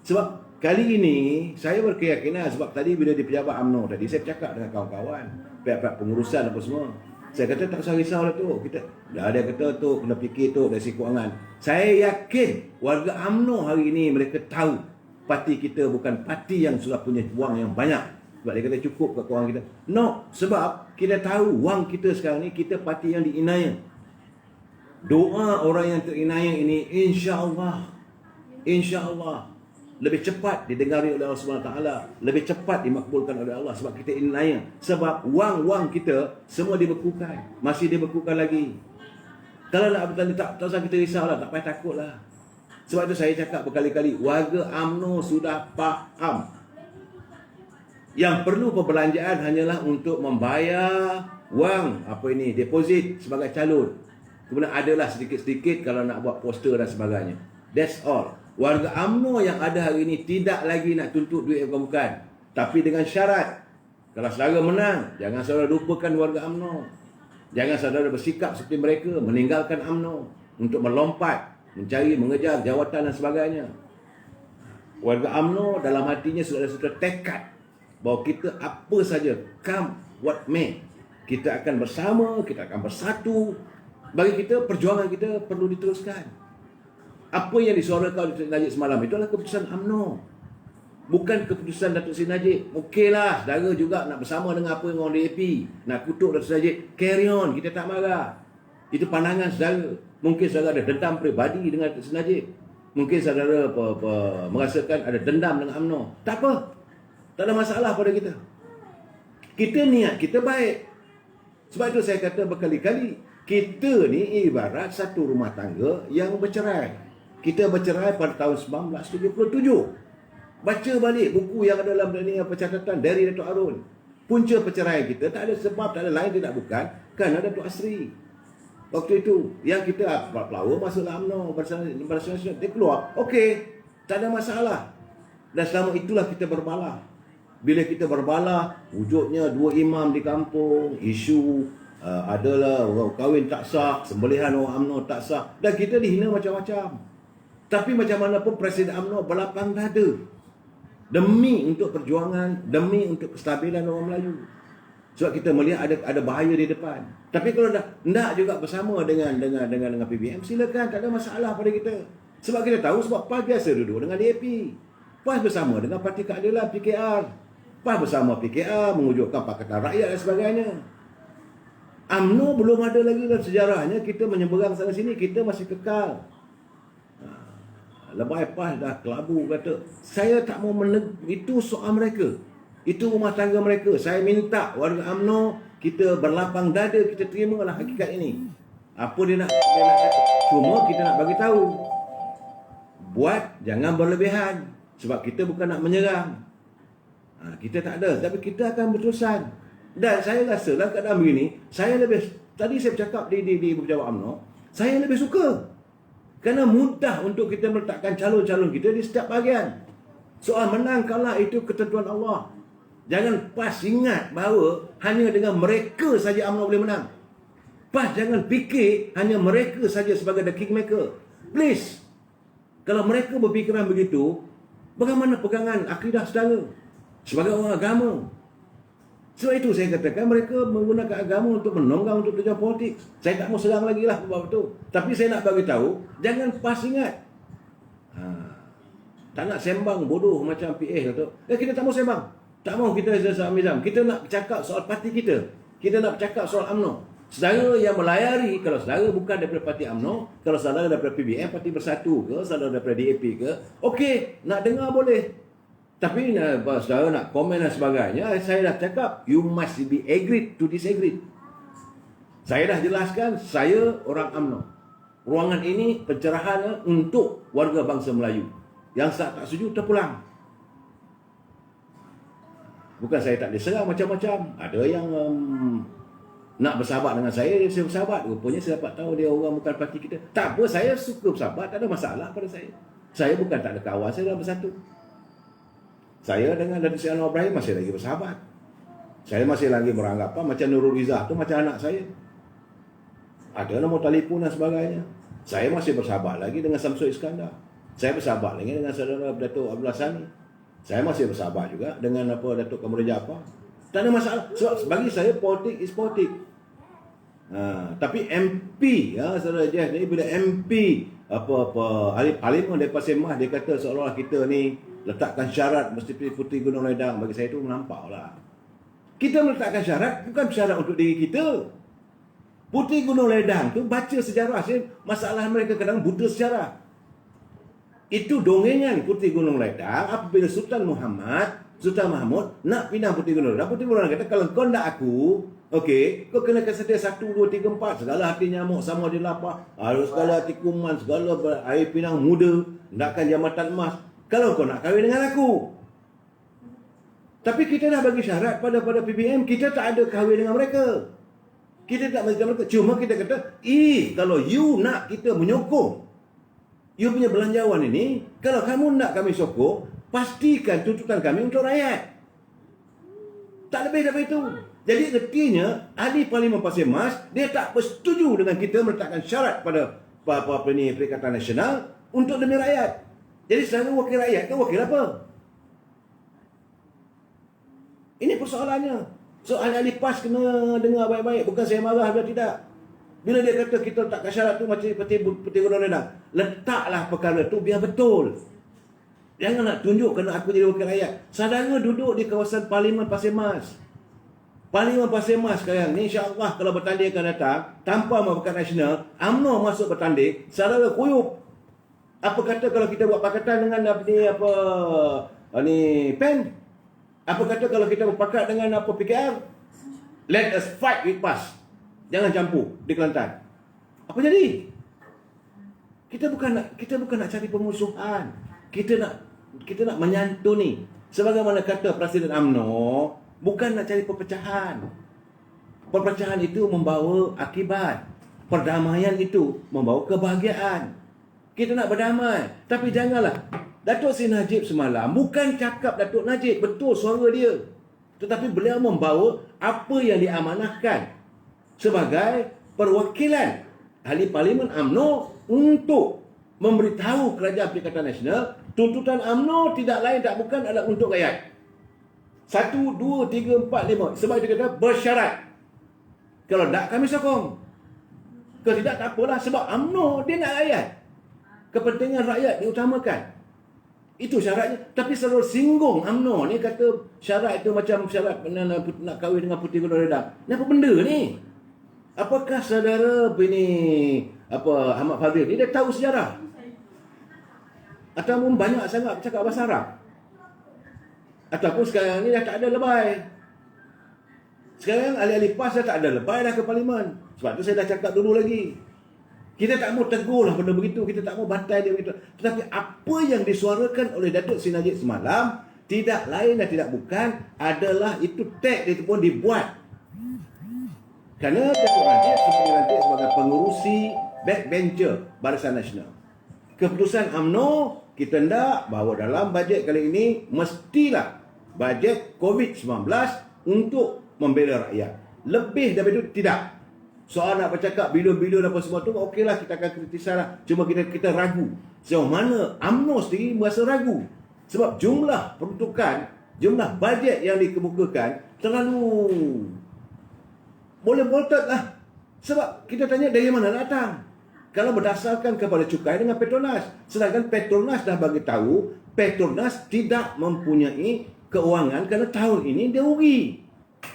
Sebab kali ini saya berkeyakinan, sebab tadi bila di pejabat UMNO tadi saya bercakap dengan kawan-kawan, pihak-pihak pengurusan apa semua. Saya kata tak usah risau lah tu. Kita dah ada kata tu kena fikir tu dari segi kewangan. Saya yakin warga UMNO hari ini mereka tahu parti kita bukan parti yang sudah punya wang yang banyak. Sebab dia kata cukup ke kewangan kita. No, sebab kita tahu wang kita sekarang ni kita parti yang diinaya. Doa orang yang terinaya ini insya-Allah lebih cepat didengari oleh Allah SWT, lebih cepat dimakbulkan oleh Allah sebab kita inaya. Sebab wang-wang kita semua dibekukan, masih dibekukan lagi. Kalau nak bertanya tak usah kita risaulah, tak payah takutlah. Sebab itu saya cakap berkali-kali, warga UMNO sudah faham. Yang perlu perbelanjaan hanyalah untuk membayar wang deposit sebagai calon. Kemudian adalah sedikit-sedikit kalau nak buat poster dan sebagainya. That's all. Warga UMNO yang ada hari ini tidak lagi nak tuntut duit bukan-bukan. Tapi dengan syarat, kalau saudara menang, jangan saudara lupakan warga UMNO. Jangan saudara bersikap seperti mereka, meninggalkan UMNO untuk melompat, mencari, mengejar jawatan dan sebagainya. Warga UMNO dalam hatinya sudah tekad bahawa kita apa saja, come what may, kita akan bersama, kita akan bersatu. Bagi kita, perjuangan kita perlu diteruskan. Apa yang disuarakan Datuk Seri Najib semalam itu adalah keputusan UMNO, bukan keputusan Datuk Seri Najib. Okeylah, saudara juga nak bersama dengan apa yang orang DAP, nak kutuk Datuk Seri Najib, carry on, kita tak marah. Itu pandangan saudara. Mungkin saudara ada dendam peribadi dengan Datuk Seri Najib, mungkin saudara merasakan ada dendam dengan UMNO. Tak apa, tak ada masalah pada kita. Kita niat kita baik. Sebab itu saya kata berkali-kali, kita ni ibarat satu rumah tangga yang bercerai. Kita bercerai pada tahun 1977. Baca balik buku yang ada dalam ni pencatatan dari Datuk Harun. Punca perceraian kita tak ada sebab, tak ada lain tidak bukan kerana Datuk Asri. Waktu itu yang kita pelawar masuklah UMNO Barisan Nasional, dia keluar. Okey, tak ada masalah. Dan selama itulah kita berbalah. Bila kita berbalah, wujudnya dua imam di kampung, isu adalah orang kahwin tak sah, sembelihan orang UMNO tak sah, dan kita dihina macam-macam. Tapi macam mana pun Presiden UMNO berlapang dada demi untuk perjuangan, demi untuk kestabilan orang Melayu. Sebab kita melihat ada bahaya di depan. Tapi kalau dah nak juga bersama dengan PBM, silakan, tak ada masalah pada kita. Sebab kita tahu, sebab PAS biasa duduk dengan DAP. PAS bersama dengan Parti Keadilan PKR. PAS bersama PKR mewujudkan Pakatan Rakyat dan sebagainya. UMNO belum ada lagi dalam sejarahnya kita menyeberang sana sini, kita masih kekal. Lebay PAS dah kelabu kata, saya tak mau itu soal mereka. Itu rumah tangga mereka. Saya minta warga UMNO kita berlapang dada, kita terimalah hakikat ini. Apa dia nak kata. Cuma kita nak bagi tahu. Buat jangan berlebihan. Sebab kita bukan nak menyerang. Kita tak ada. Tapi kita akan berterusan. Dan saya rasa dalam keadaan begini, saya lebih, tadi saya bercakap di pejabat UMNO, saya lebih suka. Kerana mudah untuk kita meletakkan calon-calon kita di setiap bahagian. Soal menang kalah itu ketentuan Allah. Jangan PAS ingat bahawa hanya dengan mereka saja UMNO boleh menang. PAS jangan fikir hanya mereka saja sebagai the kingmaker. Please. Kalau mereka berfikiran begitu, bagaimana pegangan akidah saudara sebagai orang agama? Sebab itu saya katakan mereka menggunakan agama untuk menonggang untuk tujuan politik. Saya tak mau serang lagi lah bab itu. Tapi saya nak bagi tahu, jangan PAS ingat. Tak nak sembang bodoh macam PA kata. Kita tak mau sembang. Tak mau kita Zam. Kita nak cakap soal parti kita. Kita nak cakap soal UMNO. Saudara yang melayari, kalau saudara bukan daripada parti UMNO, kalau saudara daripada PBM, Parti Bersatu ke, saudara daripada DAP ke, okey, nak dengar boleh. Tapi saudara nak komen dan sebagainya, saya dah cakap, you must be agreed to disagree. Saya dah jelaskan, saya orang UMNO. Ruangan ini pencerahan untuk warga bangsa Melayu. Yang tak setuju, terpulang. Bukan saya tak diserang macam-macam. Ada yang nak bersahabat dengan saya bersahabat. Rupanya saya dapat tahu dia orang bukan parti kita. Tak apa, saya suka bersahabat, tak ada masalah pada saya. Saya bukan tak ada kawan, saya dah bersatu. Saya dengan Datuk Seri Anwar Ibrahim masih lagi bersahabat. Saya masih lagi beranggapan macam Nurul Izzah tu macam anak saya. Ada nombor telefon dan sebagainya. Saya masih bersahabat lagi dengan Samsul Iskandar. Saya bersahabat lagi dengan saudara Datuk Abdullah Sani. Saya masih bersahabat juga dengan Datuk Kamarudin Jaafar. Tak ada masalah. Sebab bagi saya politik is politik. Tapi MP, saudara Jeff ni, bila MP ahli parlimen dari Pasir Mas, dia kata seolah-olah kita ni letakkan syarat mesti pilih Puteri Gunung Ledang. Bagi saya itu melampaulah. Kita meletakkan syarat bukan syarat untuk diri kita. Puteri Gunung Ledang tu baca sejarah. Masalah mereka kadang buta sejarah. Itu dongengan Puteri Gunung Ledang apabila Sultan Mahmud nak pindah Puteri Gunung Ledang. Puteri Gunung Ledang kata, kalau kau nak aku, okey, kau kena sedia 1, 2, 3, 4. Segala hati nyamuk sama di lapar. Segala hati kuman, segala air pinang muda. Nakkan jambatan emas. Kalau kau nak kahwin dengan aku. Tapi kita dah bagi syarat pada PBM. Kita tak ada kahwin dengan mereka. Kita tak bagi mereka. Cuma kita kata, kalau you nak kita menyokong you punya belanjawan ini, kalau kamu nak kami sokong, pastikan tuntutan kami untuk rakyat. Tak lebih daripada itu. Jadi artinya ahli Parlimen Pasir Mas dia tak bersetuju dengan kita meletakkan syarat pada Perikatan Nasional untuk demi rakyat. Jadi selalu wakil rakyat ke wakil apa? Ini persoalannya. So ahli-ahli PAS kena dengar baik-baik. Bukan saya marah atau tidak. Bila dia kata kita letakkan syarat tu macam Puteri Gunung Ledang, letaklah perkara tu biar betul. Jangan nak tunjuk kerana aku jadi wakil rakyat. Saudara duduk di kawasan Parlimen Pasir Mas. Parlimen Pasir Mas sekarang ni, insya-Allah kalau bertanding akan datang tanpa Pakatan Nasional, UMNO masuk bertanding, saudara kuyup. Apa kata kalau kita buat pakatan dengan PEN? Apa kata kalau kita berpakat dengan PKR? Let us fight with PAS. Jangan campur di Kelantan. Apa jadi? Kita bukan nak cari permusuhan. Kita nak menyantuni. Sebagaimana kata Presiden UMNO, bukan nak cari perpecahan. Perpecahan itu membawa akibat. Perdamaian itu membawa kebahagiaan. Kita nak berdamai. Tapi janganlah. Datuk Seri Najib semalam bukan cakap Datuk Najib. Betul suara dia. Tetapi beliau membawa apa yang diamanahkan sebagai perwakilan ahli Parlimen UMNO untuk memberitahu Kerajaan Perikatan Nasional tuntutan UMNO tidak lain tak bukan adalah untuk rakyat. 1, 2, 3, 4, 5. Sebab itu kata bersyarat. Kalau tak kami sokong. Kalau tidak tak apalah sebab UMNO dia nak rakyat. Kepentingan rakyat diutamakan. Itu syaratnya. Tapi selalu singgung UMNO ni kata syarat itu macam syarat nak kahwin dengan Puteri Gunung Ledang. Ni apa benda ni? Apakah saudara Ahmad Fadzil ni dia tahu sejarah? Ataupun banyak sangat cakap bahasa Arab? Ataupun sekarang ni dah tak ada lebay? Sekarang ahli-ahli PAS dah tak ada lebay dah ke Parlimen. Sebab tu saya dah cakap dulu lagi. Kita tak mau tegur lah benda begitu. Kita tak mau bantai dia begitu. Tetapi apa yang disuarakan oleh Datuk Seri Najib semalam tidak lain dan tidak bukan adalah itu tag dia pun dibuat. Kerana Datuk Najib dilantik sebagai pengerusi backbencher Barisan Nasional. Keputusan UMNO kita hendak bahawa dalam bajet kali ini mestilah bajet COVID-19 untuk membela rakyat. Lebih daripada itu tidak. Soal nak bercakap bilion-bilion apa semua tu okeylah kita akan kritiskan lah. Cuma kita ragu. Sejauh mana UMNO sendiri merasa ragu. Sebab jumlah peruntukan, jumlah bajet yang dikemukakan terlalu boleh boltot lah. Sebab kita tanya dari mana datang. Kalau berdasarkan kepada cukai dengan Petronas. Sedangkan Petronas dah bagi tahu Petronas tidak mempunyai keuangan kerana tahun ini dia rugi.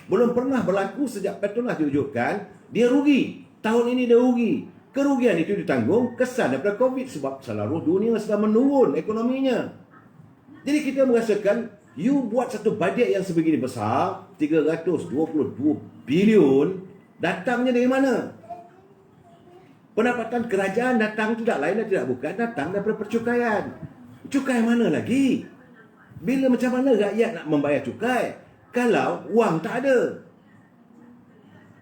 Belum pernah berlaku sejak Petronas diwujudkan dia rugi. Tahun ini dia rugi. Kerugian itu ditanggung kesan daripada COVID sebab seluruh dunia sedang menurun ekonominya. Jadi kita merasakan you buat satu bajet yang sebegini besar 322 bilion datangnya dari mana? Pendapatan kerajaan datang tidak lain dan tidak bukan datang daripada percukaian. Cukai mana lagi? Bila macam mana rakyat nak membayar cukai kalau wang tak ada?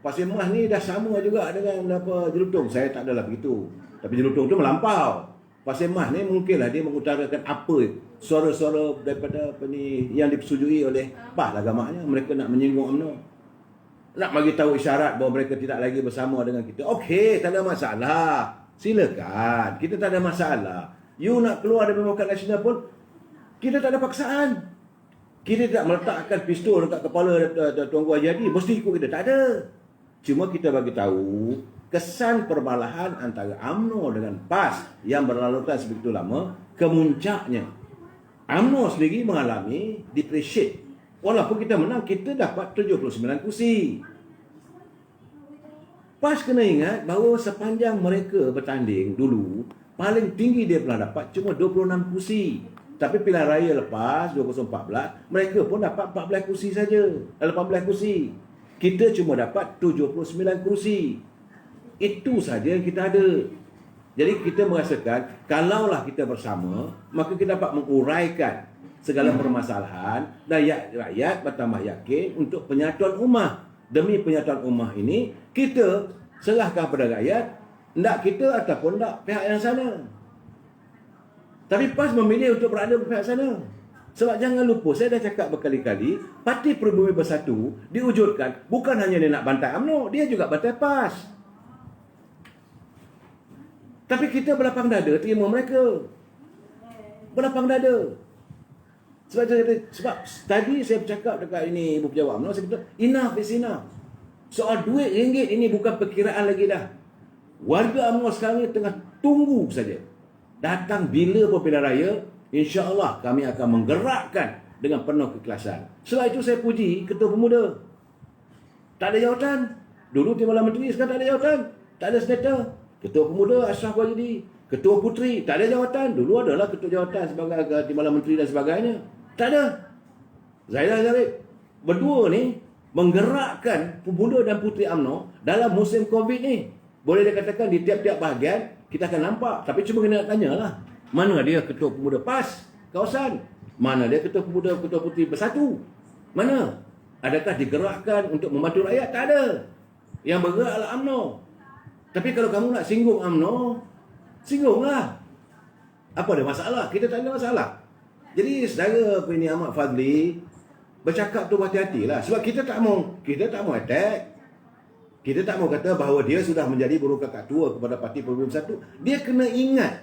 Pasir Mas ni dah sama juga dengan apa Jelutong. Saya tak adalah begitu. Tapi Jelutong tu melampau. Pasir Mas ni mungkinlah dia mengutarakan apa suara-suara daripada apa ni yang dipersetujui oleh PAS lah gamaknya. Mereka nak menyinggung UMNO. Nak bagi tahu isyarat bahawa mereka tidak lagi bersama dengan kita. Okey, tak ada masalah. Silakan. Kita tak ada masalah. You nak keluar dari Demokrat Nasional pun kita tak ada paksaan. Kita tidak meletakkan pistol dekat kepala Tuanku Haji Hadi. Mesti ikut kita. Tak ada. Cuma kita bagi tahu kesan perbalahan antara UMNO dengan PAS yang berlalutan sebegitu lama, kemuncaknya UMNO sendiri mengalami depreciate. Walaupun kita menang, kita dapat 79 kursi. PAS kena ingat bahawa sepanjang mereka bertanding dulu, paling tinggi dia pernah dapat cuma 26 kursi. Tapi pilihan raya lepas 2014, mereka pun dapat 14 kursi saja. 18 kursi. Kita cuma dapat 79 kursi. Itu saja yang kita ada. Jadi kita merasakan, kalaulah kita bersama, maka kita dapat menguraikan segala permasalahan dan rakyat bertambah yakin untuk penyatuan ummah. Demi penyatuan ummah ini, kita serahkan pada rakyat, tidak kita ataupun tidak pihak yang sana. Tapi PAS memilih untuk berada di pihak sana. Sebab jangan lupa, saya dah cakap berkali-kali, Parti Pribumi Bersatu diwujudkan bukan hanya dia nak bantai UMNO, dia juga bantai PAS. Tapi kita berlapang dada terima mereka. Berlapang dada. Sebab tadi saya bercakap dekat ini Ibu Pejabat UMNO, saya kata, enough is enough. Soal duit ringgit ini bukan perkiraan lagi dah. Warga UMNO sekarang ni tengah tunggu saja. Datang bila pun pilihan raya, insya-Allah kami akan menggerakkan dengan penuh keikhlasan. Setelah itu saya puji Ketua Pemuda. Tak ada jawatan. Dulu Timbalan Menteri, sekarang tak ada jawatan. Tak ada senator. Ketua Pemuda Ashraf Wajidi. Ketua Puteri, tak ada jawatan. Dulu adalah ketua jawatan sebagai Timbalan Menteri dan sebagainya. Tak ada. Zaidah Zarif. Berdua ni menggerakkan Pemuda dan Puteri UMNO dalam musim Covid ni. Boleh dikatakan di tiap-tiap bahagian kita akan nampak. Tapi cuma kena tanyalah. Mana dia Ketua Pemuda PAS kawasan? Mana dia Ketua Pemuda, Ketua Puteri Bersatu? Mana? Adakah digerakkan untuk membantu rakyat? Tak ada. Yang bergerak adalah UMNO. Tapi kalau kamu nak singgung UMNO, singgunglah. Apa ada masalah? Kita tak ada masalah. Jadi saudara ini Ahmad Fadli bercakap tu hati-hatilah. Sebab kita tak mau attack. Kita tak mau kata bahawa dia sudah menjadi buruh kakak tua kepada Parti Pribumi Bersatu. Dia kena ingat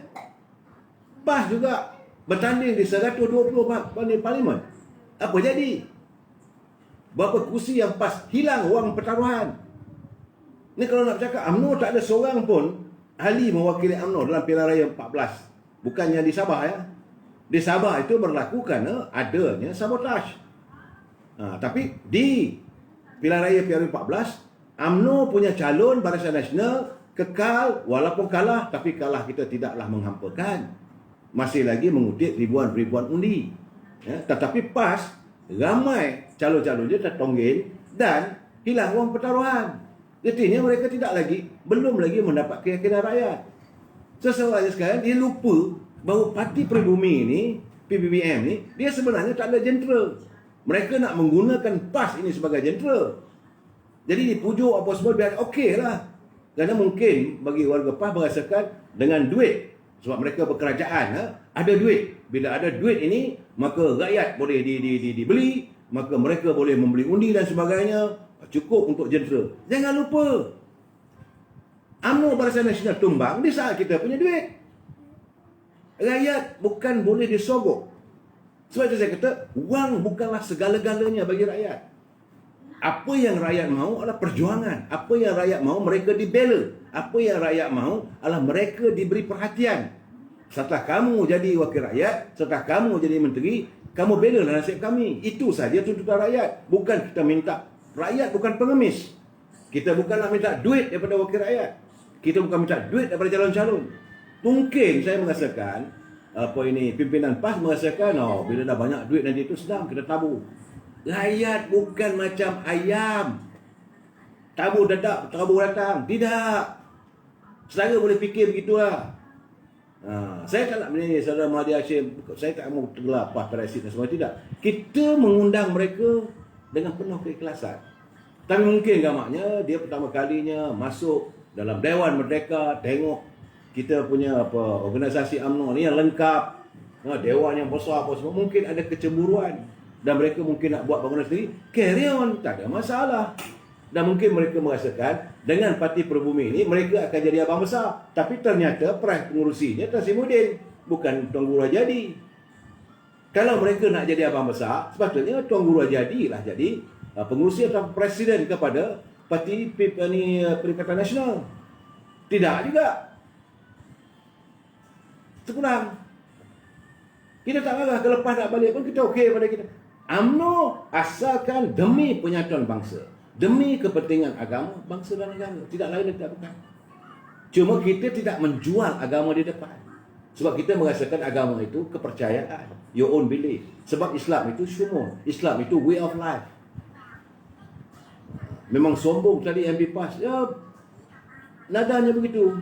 PAS juga bertanding di 120 parlimen. Apa jadi? Berapa kursi yang PAS hilang wang pertaruhan? Ni kalau nak bercakap, UMNO tak ada seorang pun ahli mewakili UMNO dalam pilihan raya 14. Bukannya di Sabah ya. Di Sabah itu berlaku kerana adanya sabotaj. Tapi di pilihan raya PRU 14, UMNO punya calon Barisan Nasional kekal walaupun kalah, tapi kalah kita tidaklah menghampakan. Masih lagi mengutip ribuan undi. Ya, tetapi PAS ramai calon-calonnya tertonggil dan hilang wang pertaruhan. Artinya mereka belum lagi mendapat keyakinan rakyat. Sesuatu sekarang dia lupa bahawa Parti Pribumi ini, PPBM ni, dia sebenarnya tak ada jentera. Mereka nak menggunakan PAS ini sebagai jentera. Jadi dipujuk apa semua biar okey lah. Kerana mungkin bagi warga PAS merasakan dengan duit. Sebab mereka berkerajaan, ada duit. Bila ada duit ini, maka rakyat boleh dibeli, maka mereka boleh membeli undi dan sebagainya. Cukup untuk jentera. Jangan lupa, UMNO Barisan Nasional tumbang di saat kita punya duit. Rakyat bukan boleh disogok. Sebab itu saya kata, wang bukanlah segala-galanya bagi rakyat. Apa yang rakyat mahu adalah perjuangan. Apa yang rakyat mahu, mereka dibela. Apa yang rakyat mahu adalah mereka diberi perhatian. Setelah kamu jadi wakil rakyat, setelah kamu jadi menteri, kamu belalah nasib kami. Itu saja tuntutan rakyat. Bukan kita minta. Rakyat bukan pengemis. Kita bukan nak minta duit daripada wakil rakyat. Kita bukan minta duit daripada calon-calon. Mungkin saya merasakan pimpinan PAS merasakan bila dah banyak duit nanti itu senang kita tabur. Rakyat bukan macam ayam. Tabur datang. Tidak. Saudara boleh fikir begitulah. Saya tak nak menyanyi saudara Mahdi Hashim. Saya tak mahu tergelap PAS pada asid dan semua. Tidak. Kita mengundang mereka dengan penuh keikhlasan. Tapi mungkin gamaknya dia pertama kalinya masuk dalam Dewan Merdeka, tengok kita punya organisasi UMNO ni yang lengkap, dewan yang besar apa semua, mungkin ada kecemburuan dan mereka mungkin nak buat bangunan sendiri, carry on, tak ada masalah. Dan mungkin mereka merasakan dengan Parti Pribumi ini mereka akan jadi abang besar, tapi ternyata peras pengurusinya Tan Sri Muhyiddin, bukan Tuan Guru Hajadi. Kalau mereka nak jadi abang besar, sepatutnya Tuan Guru Hajadi lah jadi pengurusi atau presiden kepada Parti Perikatan Nasional. Tidak juga. Terkurang. Kita tak marah, lepas nak balik pun kita okey pada kita. UMNO asalkan demi penyatuan bangsa, demi kepentingan agama, bangsa dan negara. Tidak lain dan tidak bukan. Cuma kita tidak menjual agama di depan. Sebab kita merasakan agama itu kepercayaan, your own belief. Sebab Islam itu syumul, Islam itu way of life. Memang sombong tadi MB PAS, ya nadanya begitu.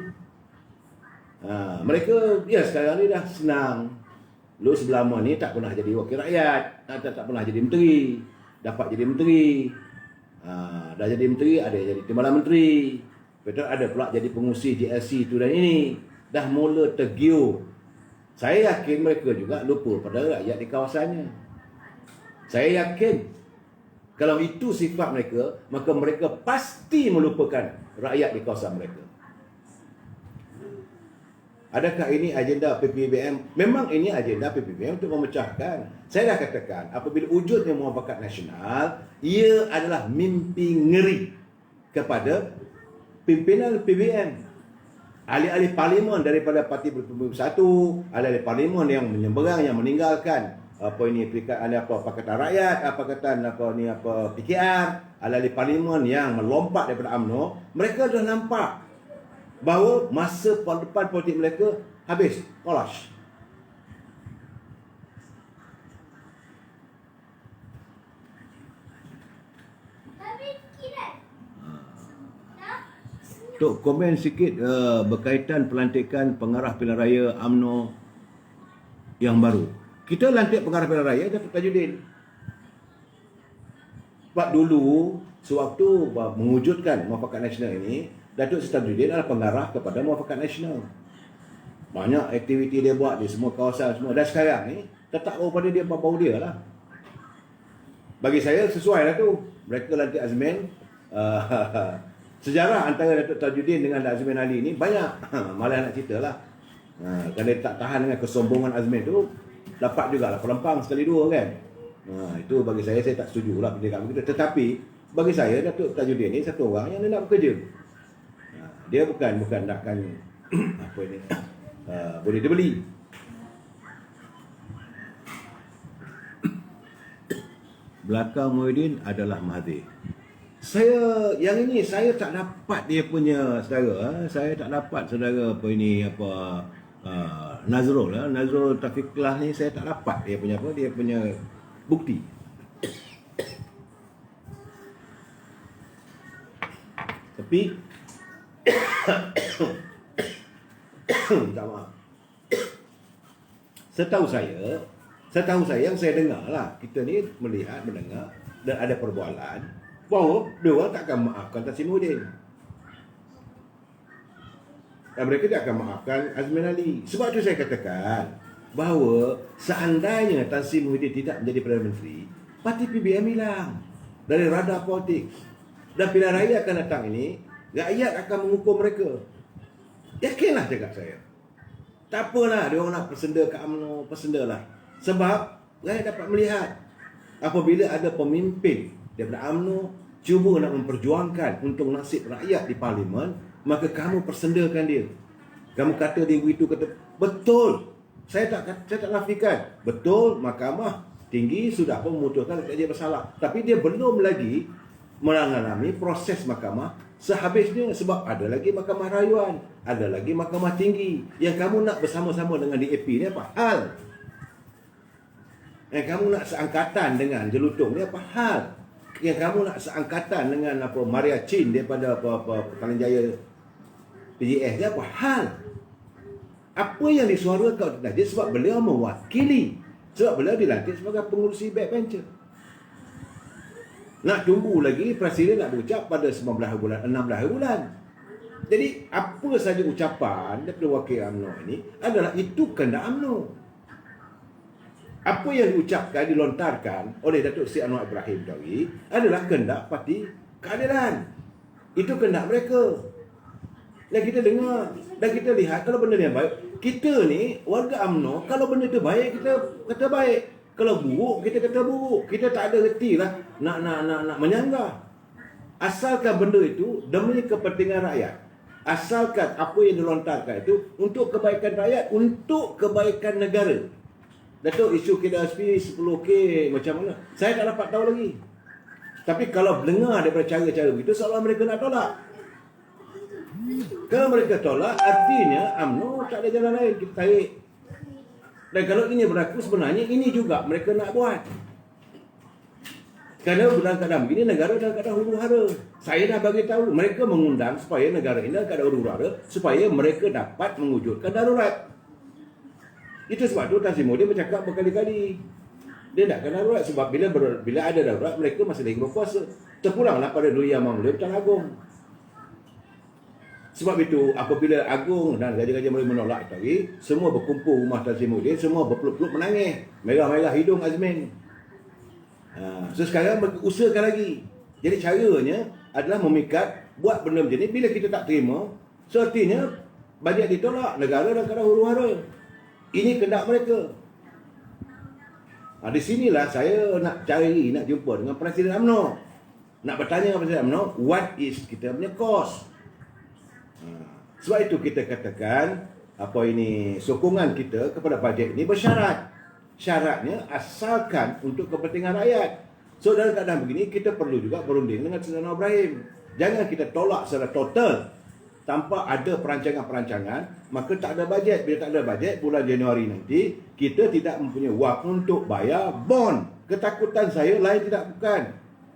Mereka ya sekarang ni dah senang. Lu sebelah ni tak pernah jadi wakil rakyat, tak pernah jadi menteri, dapat jadi menteri. Dah jadi menteri, ada jadi timbalan menteri. Betul, ada pula jadi pengurusi GLC itu dan ini. Dah mula tergiur. Saya yakin mereka juga lupa pada rakyat di kawasannya. Saya yakin kalau itu sifat mereka, maka mereka pasti melupakan rakyat di kawasan mereka. Adakah ini agenda PPBM? Memang ini agenda PPBM untuk memecahkan. Saya dah katakan, apabila wujudnya muafakat nasional, ia adalah mimpi ngeri kepada pimpinan PBM. Ahli-ahli parlimen daripada Parti Bersatu, ahli-ahli parlimen yang menyeberang, yang meninggalkan Pakatan Rakyat, PKR, ahli-ahli parlimen yang melompat daripada UMNO, mereka dah nampak bahawa masa depan politik mereka habis, kolaps. Untuk komen sikit berkaitan pelantikan pengarah pilihan raya UMNO yang baru. Kita lantik pengarah pilihan raya Datuk Tajuddin. Sebab dulu sewaktu mewujudkan muafakat nasional ini, Datuk Seri Tajuddin adalah pengarah kepada muafakat nasional. Banyak aktiviti dia buat di semua kawasan semua. Dan sekarang ni tetap pada dia bau dia lah. Bagi saya sesuai lah tu. Mereka lantik Azmin. Sejarah antara Datuk Tajuddin dengan Azmin Ali ni banyak. Malah nak cerita lah. Kalau dia tak tahan dengan kesombongan Azmin tu, dapat jugalah pelempang sekali dua kan. Itu bagi saya tak setuju lah pendidikan begitu. Tetapi bagi saya Datuk Tajuddin ni satu orang yang nak bekerja. Dia bukan nakkan boleh dibeli. Belakang Muhyiddin adalah Mahathir. Saya tak dapat dia punya saudara. Saya tak dapat saudara Nazrul Tafiqullah ni, saya tak dapat dia punya bukti. Tapi tak maaf. Setahu saya yang saya dengar lah, kita ni melihat, mendengar dan ada perbualan bahawa dia orang tak akan maafkan Tan Sri Muhyiddin. Dan mereka tak akan maafkan Azmin Ali. Sebab itu saya katakan bahawa seandainya Tan Sri Muhyiddin tidak menjadi Perdana Menteri, parti PBM hilang dari radar politik. Dan pilihan raya akan datang ini, rakyat akan mengukur mereka. Yakinlah cakap saya. Tak apalah dia orang nak persenda ke UMNO, persendalah. Sebab rakyat dapat melihat apabila ada pemimpin daripada UMNO cuba nak memperjuangkan untuk nasib rakyat di parlimen, maka kamu persendakan dia. Kamu kata dia begitu, kata betul. Saya tak nafikan. Betul, Mahkamah Tinggi sudah pun memutuskan dia bersalah. Tapi dia belum lagi mengalami proses mahkamah sehabisnya, sebab ada lagi Mahkamah Rayuan, ada lagi Mahkamah Tinggi. Yang kamu nak bersama-sama dengan DAP ni apa hal? Yang kamu nak seangkatan dengan Jelutong ni apa hal? Yang kamu nak seangkatan dengan Maria Chin daripada Petaling Jaya PJS ni apa hal? Apa yang disuarakan oleh dia sebab beliau mewakili, sebab beliau dilantik sebagai pengurusi backbencher. Nak tunggu lagi Presiden nak berucap pada 16 bulan. Jadi apa saja ucapan daripada wakil UMNO ini adalah itu kehendak UMNO. Apa yang diucapkan, dilontarkan oleh Datuk Seri Anwar Ibrahim tadi adalah kehendak Parti Keadilan. Itu kehendak mereka. Dan kita dengar dan kita lihat kalau benda ni baik, kita ni warga UMNO, kalau benda tu baik kita kata baik. Kalau buruk kita kata buruk. Kita tak ada reti lah nak menyanggah. Asalkan benda itu demi kepentingan rakyat. Asalkan apa yang dilontarkan itu untuk kebaikan rakyat, untuk kebaikan negara. Datuk, isu KWSP 10K macam mana? Saya tak dapat tahu lagi. Tapi kalau dengar daripada cara-cara begitu, seolah mereka nak tolak. Kalau mereka tolak, artinya UMNO tak ada jalan lain, kita tarik. Dan kalau ini berlaku, sebenarnya ini juga mereka nak buat. Kerana dalam keadaan begini, negara dalam keadaan huru-hara. Saya dah bagi tahu, mereka mengundang supaya negara ini dalam keadaan huru-hara, supaya mereka dapat mewujudkan darurat. Itu sebab tu Tan Sri Muhyiddin bercakap berkali-kali. Dia tak kena darurat sebab bila ada darurat, mereka masih lagi berkuasa. Terpulanglah pada Duli Yang Maha Mulia Tuan Agong. Sebab itu apabila Agong dan Raja-Raja Melayu menolak tadi, semua berkumpul rumah Tan Sri Muhyiddin, semua berpeluk-peluk menangis. Merah-merah hidung Azmin. So sekarang usahakan lagi. Jadi caranya adalah memikat, buat benda macam ni. Bila kita tak terima, so artinya bajet ditolak, negara dalam keadaan huru-hara. Ini kehendak mereka. Di sinilah saya nak cari, nak jumpa dengan Presiden UMNO. Nak bertanya dengan Presiden UMNO, what is kita punya cost? Sebab itu kita katakan sokongan kita kepada bajet ini bersyarat. Syaratnya asalkan untuk kepentingan rakyat. So dalam keadaan begini kita perlu juga berunding dengan Seri Anwar Ibrahim. Jangan kita tolak secara total tanpa ada perancangan-perancangan, maka tak ada bajet. Bila tak ada bajet bulan Januari nanti, kita tidak mempunyai wang untuk bayar bond. Ketakutan saya lain tidak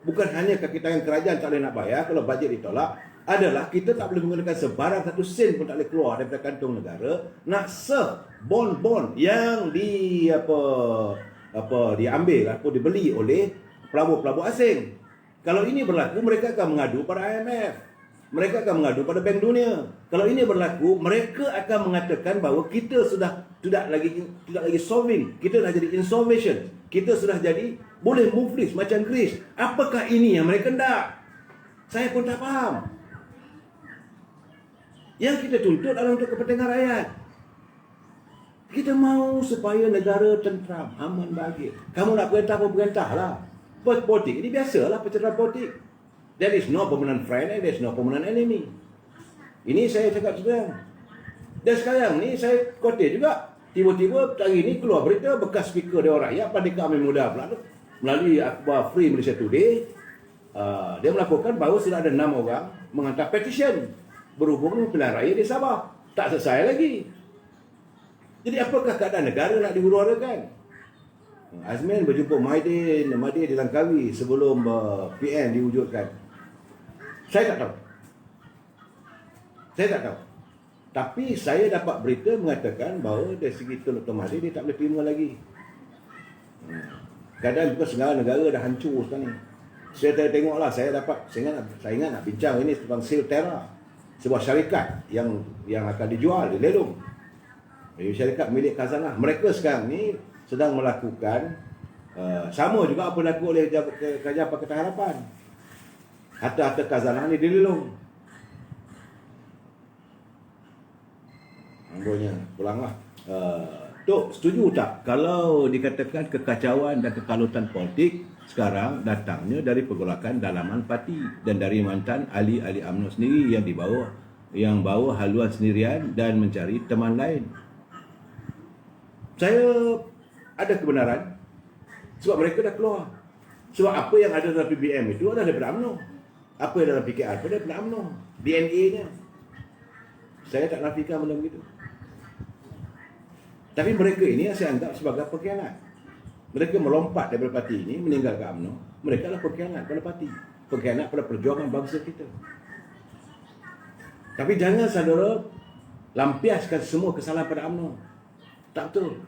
bukan hanya kaki tangan kerajaan tak boleh nak bayar kalau bajet ditolak, adalah kita tak boleh menggunakan sebarang satu sen pun tak boleh keluar daripada kantong negara nak serve bond-bond yang diambil atau dibeli oleh pelabur-pelabur asing. Kalau ini berlaku, mereka akan mengadu pada IMF. Mereka akan mengadu pada Bank Dunia. Kalau ini berlaku, mereka akan mengatakan bahawa kita sudah tidak lagi solving. Kita dah jadi insolvation. Kita sudah jadi boleh muflis macam Greece. Apakah ini yang mereka hendak? Saya pun tak faham. Yang kita tuntut adalah untuk kepentingan rakyat. Kita mahu supaya negara tentram, aman, bahagia. Kamu nak perintah apa perintahlah. Politik ini biasalah pencerahan politik. There is no permanent friend and there is no permanent enemy. Ini saya cakap sedang. Dan sekarang ni saya kotel juga. Tiba-tiba hari ni keluar berita bekas speaker Dewan Rakyat Pandika Amin Muda pula tu, melalui akhbar Free Malaysia Today, dia melaporkan bahawa sudah ada 6 orang menghantar petition berhubung dengan pilihan raya di Sabah. Tak selesai lagi. Jadi apakah keadaan negara nak dihuru-harakan? Azmin berjumpa Mahdi di Langkawi sebelum PN diwujudkan. Saya tak tahu. Tapi saya dapat berita mengatakan bahawa dari segi Tun Dr. Mahdi dia tak boleh terima lagi. Keadaan bukan segala negara dah hancur sekarang ni. Saya tengoklah, saya ingat nak bincang ini tentang Silterra, sebuah syarikat yang akan dijual, dilelong. Syarikat milik Khazanah. Mereka sekarang ni sedang melakukan sama juga apa dilakukan oleh Kerajaan Pakatan Harapan. Harta-harta Khazanah ni dilelong. Ambilnya, pulanglah. Tok, setuju tak kalau dikatakan kekacauan dan kekalutan politik sekarang datangnya dari pergolakan dalaman parti dan dari mantan ahli-ahli UMNO sendiri yang bawa haluan sendirian dan mencari teman lain? Saya ada kebenaran sebab mereka dah keluar. Sebab apa yang ada dalam PBM itu adalah daripada UMNO. Apa yang dalam PKR itu daripada UMNO. DNA-nya. Saya tak nafikan benda begitu. Tapi mereka ini saya anggap sebagai pengkhianat. Mereka melompat daripada parti ini, meninggalkan UMNO. Mereka adalah pengkhianat pada parti. Pengkhianat pada perjuangan bangsa kita. Tapi jangan saudara lampiaskan semua kesalahan pada UMNO. Tak betul.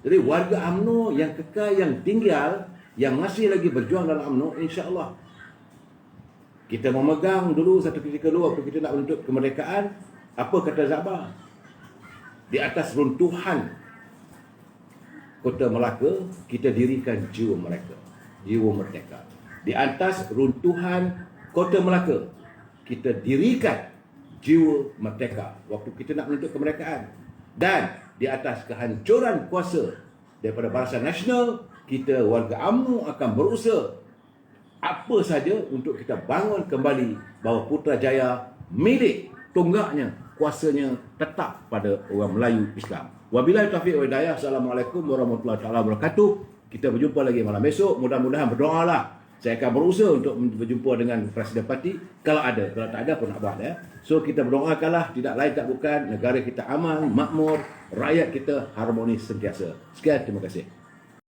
Jadi warga UMNO yang kekal, yang tinggal yang masih lagi berjuang dalam UMNO, insya-Allah kita memegang dulu satu ketika dulu waktu kita nak menuntut kemerdekaan, apa kata Sabah? Di atas runtuhan Kota Melaka, kita dirikan jiwa mereka, jiwa merdeka. Di atas runtuhan Kota Melaka, kita dirikan jiwa merdeka waktu kita nak menuntut kemerdekaan. Dan di atas kehancuran kuasa daripada Barisan Nasional, kita warga UMNO akan berusaha apa saja untuk kita bangun kembali bahawa Putrajaya milik tonggaknya, kuasanya tetap pada orang Melayu Islam. Wabillahi taufiq wal hidayah. Assalamualaikum warahmatullahi wabarakatuh. Kita berjumpa lagi malam esok. Mudah-mudahan berdoalah. Saya akan berusaha untuk berjumpa dengan Presiden Parti kalau ada. Kalau tak ada pun nak buat ya. So kita berdoakanlah, tidak lain tak bukan negara kita aman, makmur, rakyat kita harmonis sentiasa. Sekian, terima kasih.